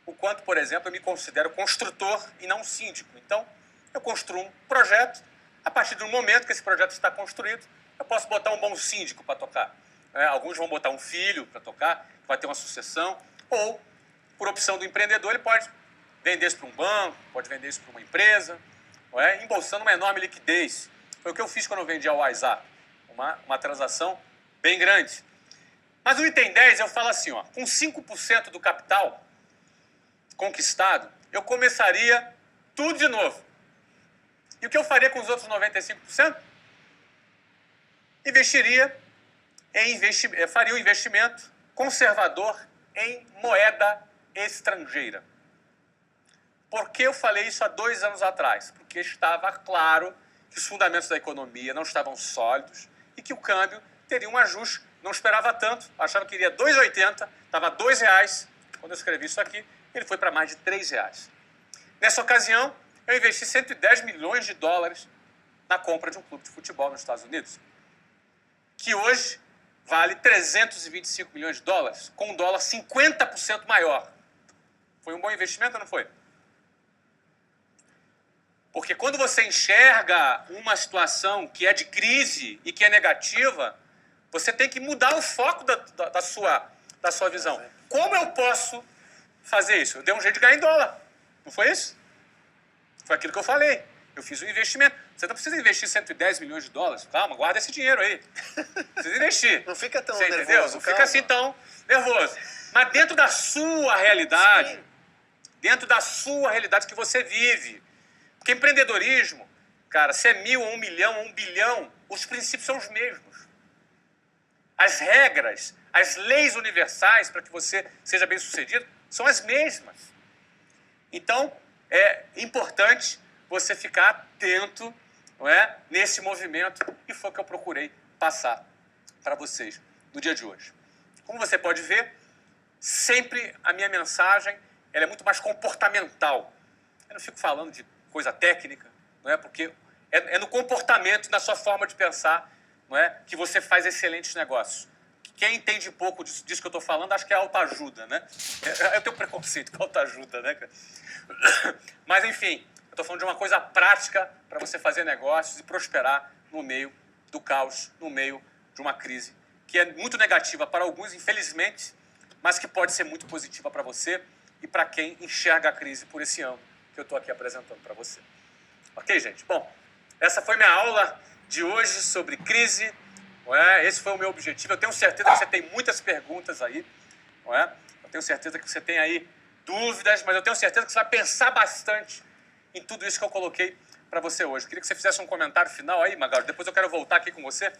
o quanto, por exemplo, eu me considero construtor e não síndico. Então, eu construo um projeto, a partir do momento que esse projeto está construído, eu posso botar um bom síndico para tocar. Alguns vão botar um filho para tocar, vai ter uma sucessão, ou, por opção do empreendedor, ele pode vender isso para um banco, pode vender isso para uma empresa, embolsando uma enorme liquidez. Foi o que eu fiz quando eu vendi ao WhatsApp, uma transação bem grande. Mas no item 10 eu falo assim, ó, com 5% do capital conquistado, eu começaria tudo de novo. E o que eu faria com os outros 95%? Faria um investimento conservador em moeda estrangeira. Por que eu falei isso há 2 anos atrás? Porque estava claro que os fundamentos da economia não estavam sólidos e que o câmbio teria um ajuste. Não esperava tanto, achava que iria 2,80, estava R$2 quando eu escrevi isso aqui, ele foi para mais de R$3. Nessa ocasião, eu investi 110 milhões de dólares na compra de um clube de futebol nos Estados Unidos, que hoje vale 325 milhões de dólares, com um dólar 50% maior. Foi um bom investimento ou não foi? Porque quando você enxerga uma situação que é de crise e que é negativa, você tem que mudar o foco da sua visão. Como eu posso fazer isso? Eu dei um jeito de ganhar em dólar. Não foi isso? Foi aquilo que eu falei. Eu fiz um investimento. Você não precisa investir 110 milhões de dólares. Calma, guarda esse dinheiro aí. Precisa investir. Não fica tão nervoso. Entendeu? Não fica assim tão nervoso. Mas dentro da sua realidade, sim, dentro da sua realidade que você vive. Porque empreendedorismo, cara, se é 1.000, ou 1 milhão, ou 1 bilhão, os princípios são os mesmos. As regras, as leis universais para que você seja bem-sucedido são as mesmas. Então, é importante você ficar atento, não é, nesse movimento, e foi o que eu procurei passar para vocês no dia de hoje. Como você pode ver, sempre a minha mensagem ela é muito mais comportamental. Eu não fico falando de coisa técnica, não é? Porque é no comportamento, na sua forma de pensar, não é, que você faz excelentes negócios. Quem entende pouco disso que eu estou falando, acho que é autoajuda, né? Eu tenho preconceito com autoajuda, né? Mas, enfim, eu estou falando de uma coisa prática para você fazer negócios e prosperar no meio do caos, no meio de uma crise que é muito negativa para alguns, infelizmente, mas que pode ser muito positiva para você e para quem enxerga a crise por esse ângulo que eu estou aqui apresentando para você. Ok, gente? Bom, essa foi minha aula de hoje sobre crise. Não é? Esse foi o meu objetivo. Eu tenho certeza que você tem muitas perguntas aí. Não é? Eu tenho certeza que você tem aí dúvidas, mas eu tenho certeza que você vai pensar bastante em tudo isso que eu coloquei para você hoje. Eu queria que você fizesse um comentário final aí, Magalhães. Depois eu quero voltar aqui com você.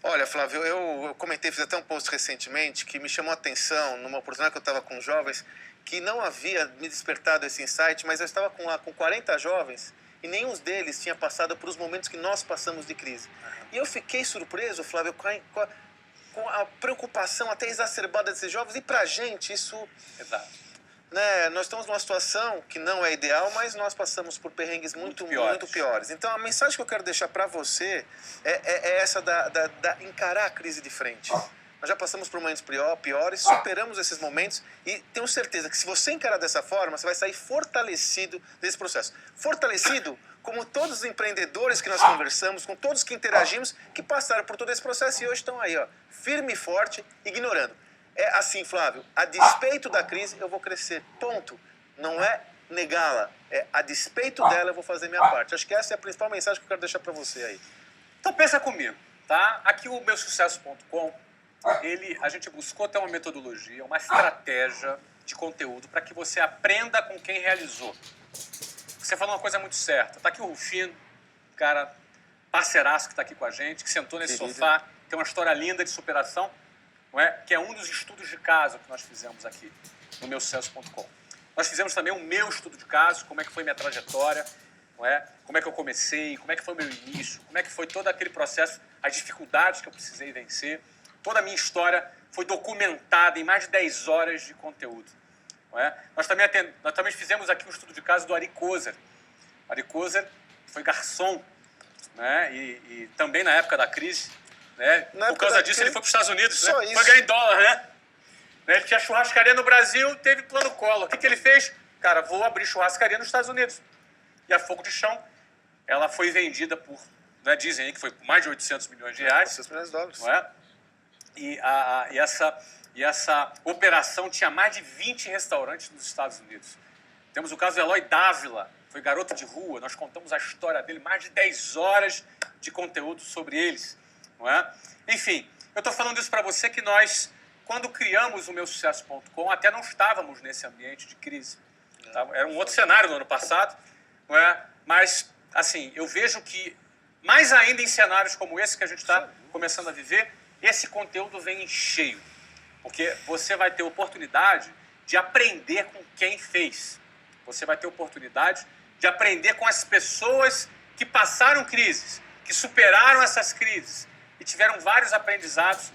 Olha, Flávio, eu comentei, fiz até um post recentemente que me chamou a atenção numa oportunidade que eu estava com jovens que não havia me despertado esse insight, mas eu estava com 40 jovens e nenhum deles tinha passado por os momentos que nós passamos de crise. E eu fiquei surpreso, Flávio, com a preocupação até exacerbada desses jovens. E pra gente isso... Exato. Né, nós estamos numa situação que não é ideal, mas nós passamos por perrengues muito piores. Então a mensagem que eu quero deixar para você é essa da encarar a crise de frente. Nós já passamos por momentos piores, superamos esses momentos e tenho certeza que se você encarar dessa forma, você vai sair fortalecido desse processo. Fortalecido como todos os empreendedores que nós conversamos, com todos que interagimos, que passaram por todo esse processo e hoje estão aí, ó, firme e forte, ignorando. É assim, Flávio, a despeito da crise eu vou crescer, ponto. Não é negá-la, é a despeito dela eu vou fazer minha parte. Acho que essa é a principal mensagem que eu quero deixar para você aí. Então pensa comigo, tá? Aqui o meusucesso.com, a gente buscou ter uma metodologia, uma estratégia de conteúdo para que você aprenda com quem realizou. Você falou uma coisa muito certa. Tá aqui o Rufino, cara parceiraço que está aqui com a gente, que sentou nesse sofá, tem uma história linda de superação. Não é? Que é um dos estudos de caso que nós fizemos aqui no meusucesso.com. Nós fizemos também o meu estudo de caso, como é que foi minha trajetória, não é? Como é que eu comecei, como é que foi o meu início, como é que foi todo aquele processo, as dificuldades que eu precisei vencer. Toda a minha história foi documentada em mais de 10 horas de conteúdo. Não é? Nós também fizemos aqui um estudo de caso do Ari Kozer. Ari Kozer foi garçom, né? E também na época da crise, né? Por causa disso, ele foi para os Estados Unidos, né? Foi ganhar em dólar, né? Ele tinha churrascaria no Brasil, teve plano Collor. O que ele fez? Cara, vou abrir churrascaria nos Estados Unidos. E a Fogo de Chão, ela foi vendida por, né, dizem aí que foi por mais de 800 milhões de reais. 800 milhões de dólares. Não é? E essa operação tinha mais de 20 restaurantes nos Estados Unidos. Temos o caso do Eloy Dávila, foi garoto de rua. Nós contamos a história dele, mais de 10 horas de conteúdo sobre eles. Não é? Enfim, eu estou falando isso para você que nós, quando criamos o meusucesso.com, até não estávamos nesse ambiente de crise. Tá? Era um outro cenário no ano passado, não é? Mas, assim, eu vejo que, mais ainda em cenários como esse que a gente está começando a viver, esse conteúdo vem em cheio. Porque você vai ter oportunidade de aprender com quem fez. Você vai ter oportunidade de aprender com as pessoas que passaram crises, que superaram essas crises, e tiveram vários aprendizados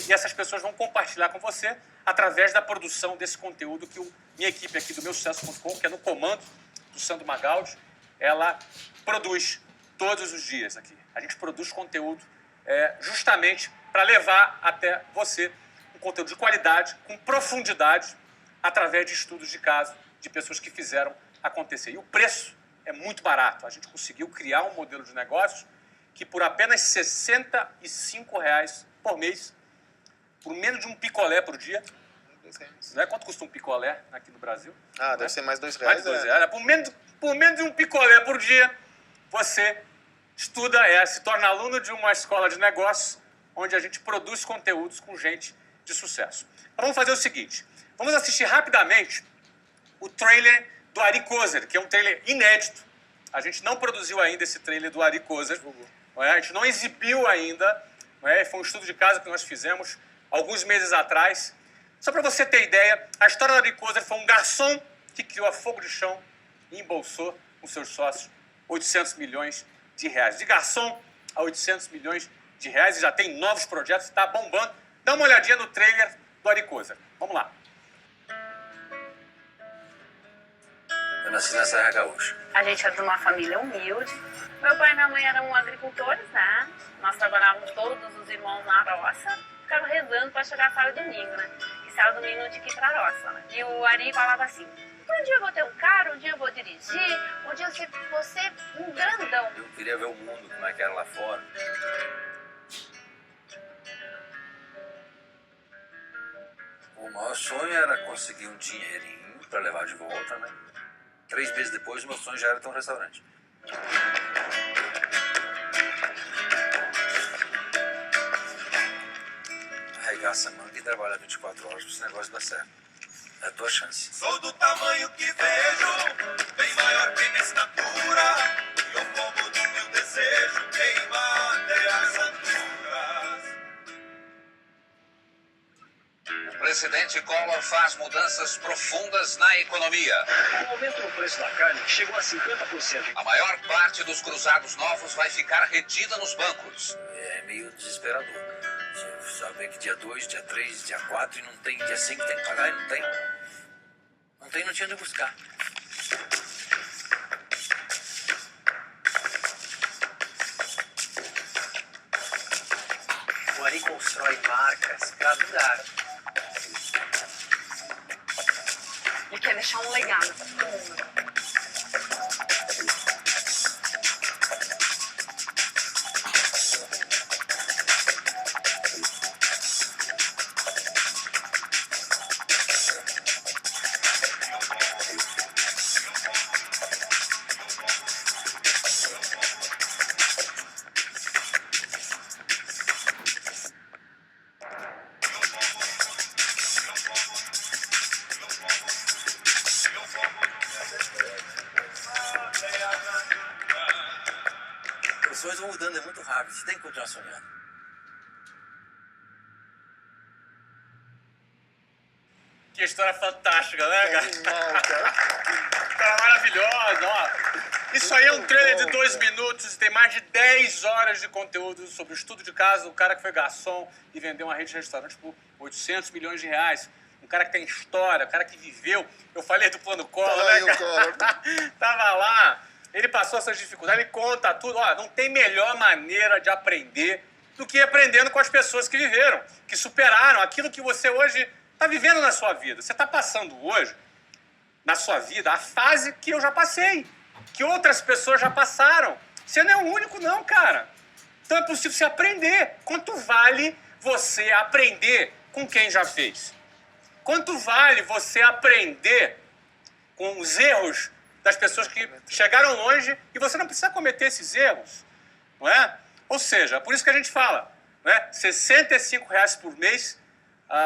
e essas pessoas vão compartilhar com você através da produção desse conteúdo que minha equipe aqui do meusucesso.com, que é no comando do Sandro Magaldi, ela produz todos os dias aqui. A gente produz conteúdo justamente para levar até você um conteúdo de qualidade, com profundidade, através de estudos de caso de pessoas que fizeram acontecer. E o preço é muito barato. A gente conseguiu criar um modelo de negócio que por apenas R$ 65,00 por mês, por menos de um picolé por dia. Não é quanto custa um picolé aqui no Brasil? Deve ser mais R$2. Mais de R$2. Por menos de um picolé por dia, você estuda, se torna aluno de uma escola de negócios, onde a gente produz conteúdos com gente de sucesso. Então vamos fazer o seguinte, vamos assistir rapidamente o trailer do Ari Kozer, que é um trailer inédito. A gente não produziu ainda esse trailer do Ari Kozer. A gente não exibiu ainda. Foi um estudo de caso que nós fizemos alguns meses atrás. Só para você ter ideia, a história do Ari Kozer foi um garçom que criou a Fogo de Chão e embolsou com seus sócios 800 milhões de reais. De garçom a 800 milhões de reais e já tem novos projetos, está bombando. Dá uma olhadinha no trailer do Ari Kozer. Vamos lá. Eu nasci na Serra Gaúcha. A gente era de uma família humilde. Meu pai e minha mãe eram agricultores, né? Nós trabalhávamos todos os irmãos na roça, ficava rezando para chegar sábado e domingo, né? E sábado e domingo não tinha que ir pra roça, né? E o Ari falava assim, um dia eu vou ter um carro, um dia eu vou dirigir, um dia eu vou ser um grandão. Eu queria ver o mundo, como é que era lá fora. O maior sonho era conseguir um dinheirinho para levar de volta, né? 3 meses depois, o meu sonho já era ter um restaurante. Arregaça a manga e trabalha 24 horas para esse negócio dar certo. É a tua chance. Sou do tamanho que vejo, bem maior que minha estatura, e o fogo do meu desejo queima até as alturas. O presidente Collor faz mudanças profundas na economia. O aumento no preço da carne chegou a 50%. A maior parte dos cruzados novos vai ficar retida nos bancos. É meio desesperador. Você sabe que dia 2, dia 3, dia 4 e não tem, dia 5 tem que pagar e não tem. Não tinha onde buscar. O Ari constrói marcas pra durar. Ele quer deixar um legado pra todo mundo. Os sonhos vão mudando, é muito rápido. Você tem que continuar sonhando. Que história fantástica, né, cara? Animal, cara. Cara, maravilhosa, ó. Isso aí é um trailer de 2 minutos e tem mais de 10 horas de conteúdo sobre o estudo de caso do cara que foi garçom e vendeu uma rede de restaurantes por 800 milhões de reais. Um cara que tem história, um cara que viveu. Eu falei do plano Collor, né, cara? Tava lá. Ele passou essas dificuldades, ele conta tudo. Ó, não tem melhor maneira de aprender do que aprendendo com as pessoas que viveram, que superaram aquilo que você hoje está vivendo na sua vida. Você está passando hoje, na sua vida, a fase que eu já passei, que outras pessoas já passaram. Você não é o único, não, cara. Então é possível você aprender. Quanto vale você aprender com quem já fez? Quanto vale você aprender com os erros das pessoas que chegaram longe e você não precisa cometer esses erros, não é? Ou seja, por isso que a gente fala, né? R$65 por mês,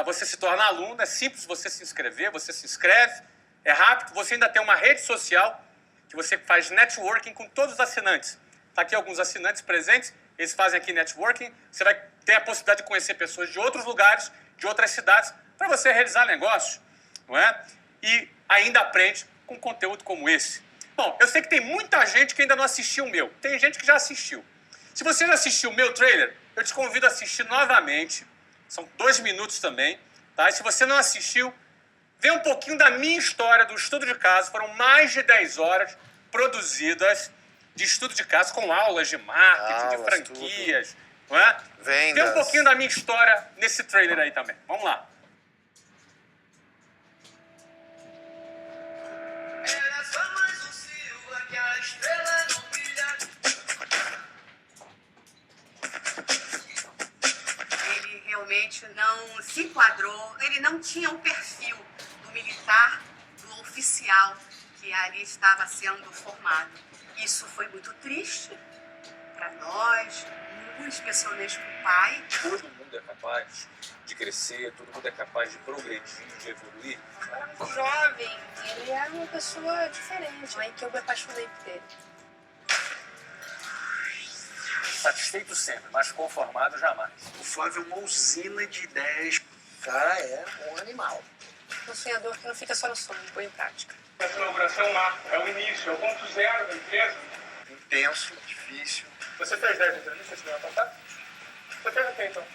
você se torna aluno, é simples você se inscrever, você se inscreve, é rápido, você ainda tem uma rede social que você faz networking com todos os assinantes. Está aqui alguns assinantes presentes, eles fazem aqui networking, você vai ter a possibilidade de conhecer pessoas de outros lugares, de outras cidades, para você realizar negócio, não é? E ainda aprende com conteúdo como esse. Bom, eu sei que tem muita gente que ainda não assistiu o meu. Tem gente que já assistiu. Se você já assistiu o meu trailer, eu te convido a assistir novamente. São 2 minutos também, tá? E se você não assistiu, vê um pouquinho da minha história do estudo de caso. Foram mais de 10 horas produzidas de estudo de caso com aulas de marketing, de franquias, não é? Vendas. Vê um pouquinho da minha história nesse trailer aí também. Vamos lá. Era só mais um Silva que a estrela não brilha. Ele realmente não se enquadrou, ele não tinha o perfil do militar, do oficial que ali estava sendo formado. Isso foi muito triste para nós, muito especialmente para o pai. Todo mundo é capaz de crescer, todo mundo é capaz de progredir, de evoluir. Era muito jovem, ele era uma pessoa diferente, aí que eu me apaixonei por ele. Satisfeito sempre, mas conformado jamais. O Flávio é uma usina de ideias. O cara é um animal. Um sonhador que não fica só no sonho, põe em prática. Essa inauguração é um marco, é o início, é o ponto zero da empresa. Intenso, difícil. Você fez 10 entrevistas semana passada? Você fez o quê, então?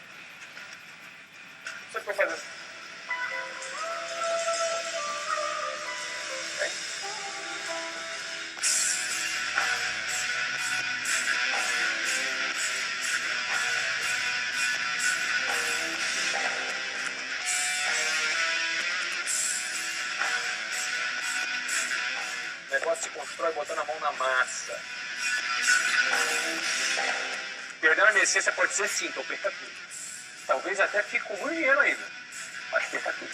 Você foi fazer? O negócio se constrói botando a mão na massa. Perdendo a minha essência pode ser sim, então perca tudo. Talvez até fique com muito dinheiro ainda. Pode explicar tudo.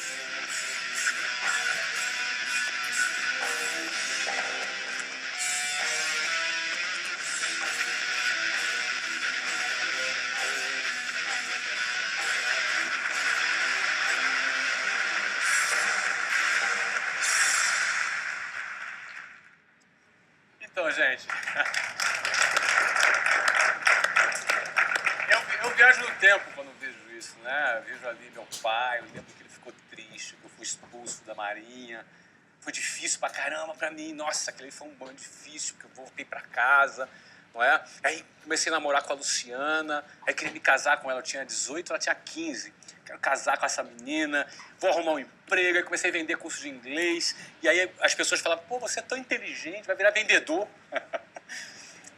Então, gente, eu viajo no tempo quando vejo isso, né? Eu vejo ali meu pai, eu lembro que ele ficou triste, que eu fui expulso da Marinha. Foi difícil pra caramba pra mim. Nossa, aquele foi um banho difícil, porque eu voltei pra casa, não é? Aí comecei a namorar com a Luciana, aí queria me casar com ela, eu tinha 18, ela tinha 15. Quero casar com essa menina, vou arrumar um emprego. Aí comecei a vender curso de inglês. E aí as pessoas falavam, pô, você é tão inteligente, vai virar vendedor.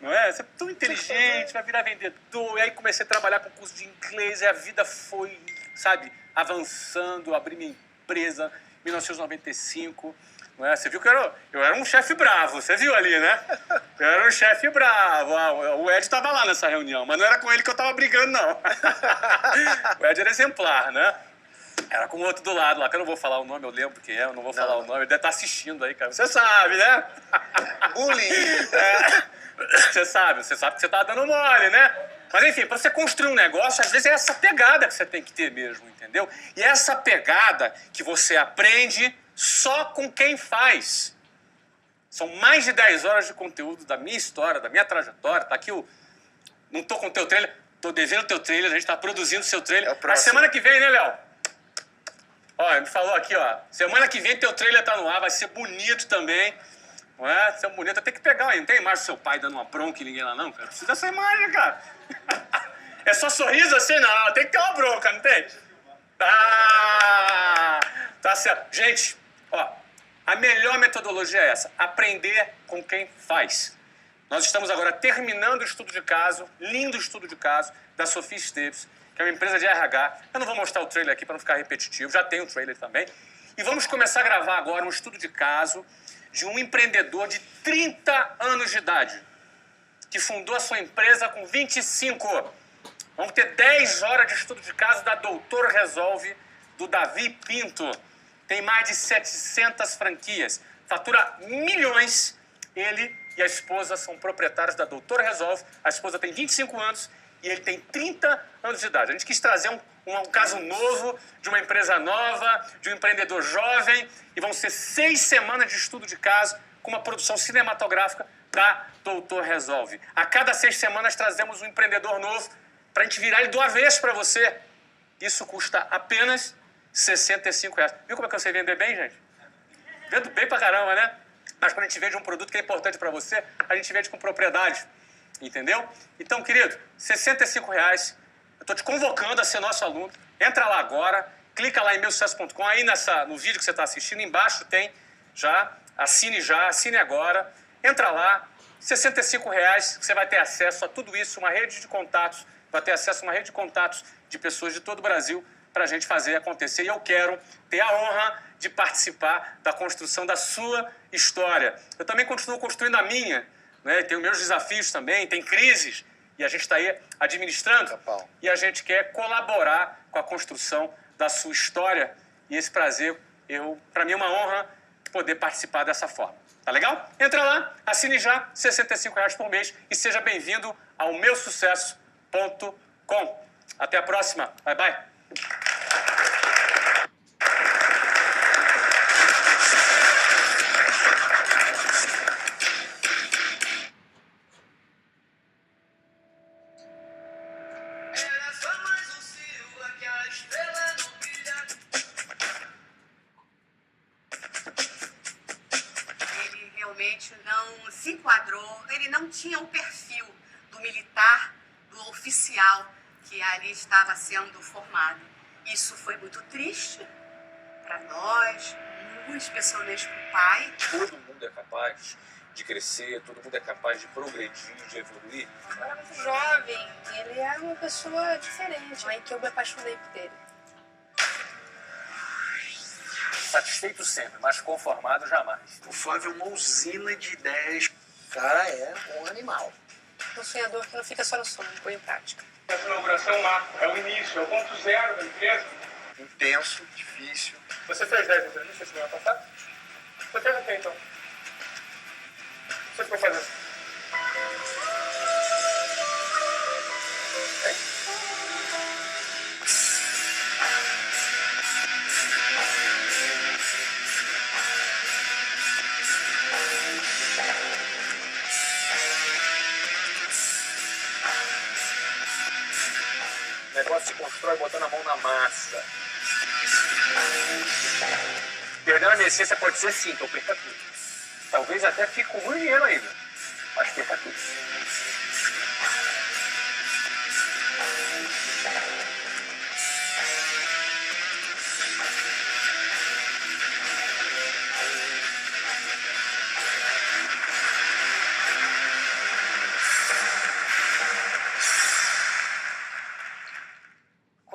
Não é? Você é tão inteligente, vai virar vendedor. E aí comecei a trabalhar com curso de inglês e a vida foi, sabe, avançando. Abri minha empresa em 1995. Não é? Você viu que eu era um chefe bravo, você viu ali, né? Eu era um chefe bravo. O Ed estava lá nessa reunião, mas não era com ele que eu estava brigando, não. O Ed era exemplar, né? Era com o outro do lado lá, que eu não vou falar o nome, eu lembro quem é, eu não vou falar o nome. Ele deve estar assistindo aí, cara. Você sabe, né? Bullying. Você sabe que você tá dando mole, né? Mas enfim, para você construir um negócio, às vezes é essa pegada que você tem que ter mesmo, entendeu? E é essa pegada que você aprende só com quem faz. São mais de 10 horas de conteúdo da minha história, da minha trajetória. Tá aqui não tô com o teu trailer, tô devendo o teu trailer, a gente tá produzindo o seu trailer. A semana que vem, né, Léo? Ó, ele me falou aqui, ó. Semana que vem teu trailer tá no ar, vai ser bonito também. Não é? Ser bonito. Tem que pegar aí. Não tem imagem do seu pai dando uma bronca em ninguém lá, não, cara? Precisa dessa imagem, cara. É só sorriso assim? Não, tem que ter uma bronca, não tem? Ah, tá certo. Gente, ó, a melhor metodologia é essa. Aprender com quem faz. Nós estamos agora terminando o estudo de caso, lindo estudo de caso, da Sofia Esteves, que é uma empresa de RH. Eu não vou mostrar o trailer aqui para não ficar repetitivo, já tem o trailer também. E vamos começar a gravar agora um estudo de caso de um empreendedor de 30 anos de idade, que fundou a sua empresa com 25. Vamos ter 10 horas de estudo de caso da Doutor Resolve, do Davi Pinto. Tem mais de 700 franquias, fatura milhões. Ele e a esposa são proprietários da Doutor Resolve. A esposa tem 25 anos e ele tem 30 anos de idade. A gente quis trazer um caso novo, de uma empresa nova, de um empreendedor jovem. E vão ser 6 semanas de estudo de caso com uma produção cinematográfica da Doutor Resolve. A cada 6 semanas trazemos um empreendedor novo para a gente virar ele do avesso para você. Isso custa apenas R$65. Viu como é que eu sei vender bem, gente? Vendo bem pra caramba, né? Mas quando a gente vende um produto que é importante para você, a gente vende com propriedade. Entendeu? Então, querido, R$65. Eu estou te convocando a ser nosso aluno. Entra lá agora, clica lá em meusucesso.com. Aí no vídeo que você está assistindo, embaixo tem já, assine agora. Entra lá, R$65, você vai ter acesso a tudo isso, uma rede de contatos, vai ter acesso a uma rede de contatos de pessoas de todo o Brasil para a gente fazer acontecer. E eu quero ter a honra de participar da construção da sua história. Eu também continuo construindo a minha, né? Tenho meus desafios também, tem crises, e a gente está aí administrando, e a gente quer colaborar com a construção da sua história. E esse prazer, para mim é uma honra poder participar dessa forma. Tá legal? Entra lá, assine já, R$65 por mês, e seja bem-vindo ao meusucesso.com. Até a próxima. Bye, bye. Não se enquadrou, ele não tinha o perfil do militar, do oficial que ali estava sendo formado. Isso foi muito triste para nós, muito especialmente para o pai. Todo mundo é capaz de crescer, todo mundo é capaz de progredir, de evoluir. Eu era muito jovem, ele era uma pessoa diferente, aí que eu me apaixonei por ele. Satisfeito sempre, mas conformado jamais. O Flávio é uma usina de ideias. O cara é um animal. Um sonhador que não fica só no sonho, põe em prática. Essa inauguração é um marco, é o início, é o ponto zero da empresa. intenso, difícil. Você fez 10 entrevistas semana passada? Você fez o quê, então? Você ficou fazendo? Hein? O negócio se constrói botando a mão na massa. Perder a minha essência pode ser sim, então perca tudo. Talvez até fique com muito dinheiro ainda, mas perca tudo.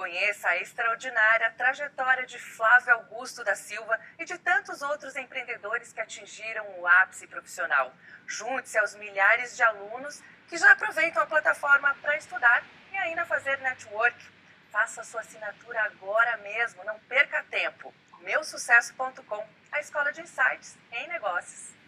Conheça a extraordinária trajetória de Flávio Augusto da Silva e de tantos outros empreendedores que atingiram o ápice profissional. Junte-se aos milhares de alunos que já aproveitam a plataforma para estudar e ainda fazer network. Faça sua assinatura agora mesmo, não perca tempo. Meusucesso.com, a escola de insights em negócios.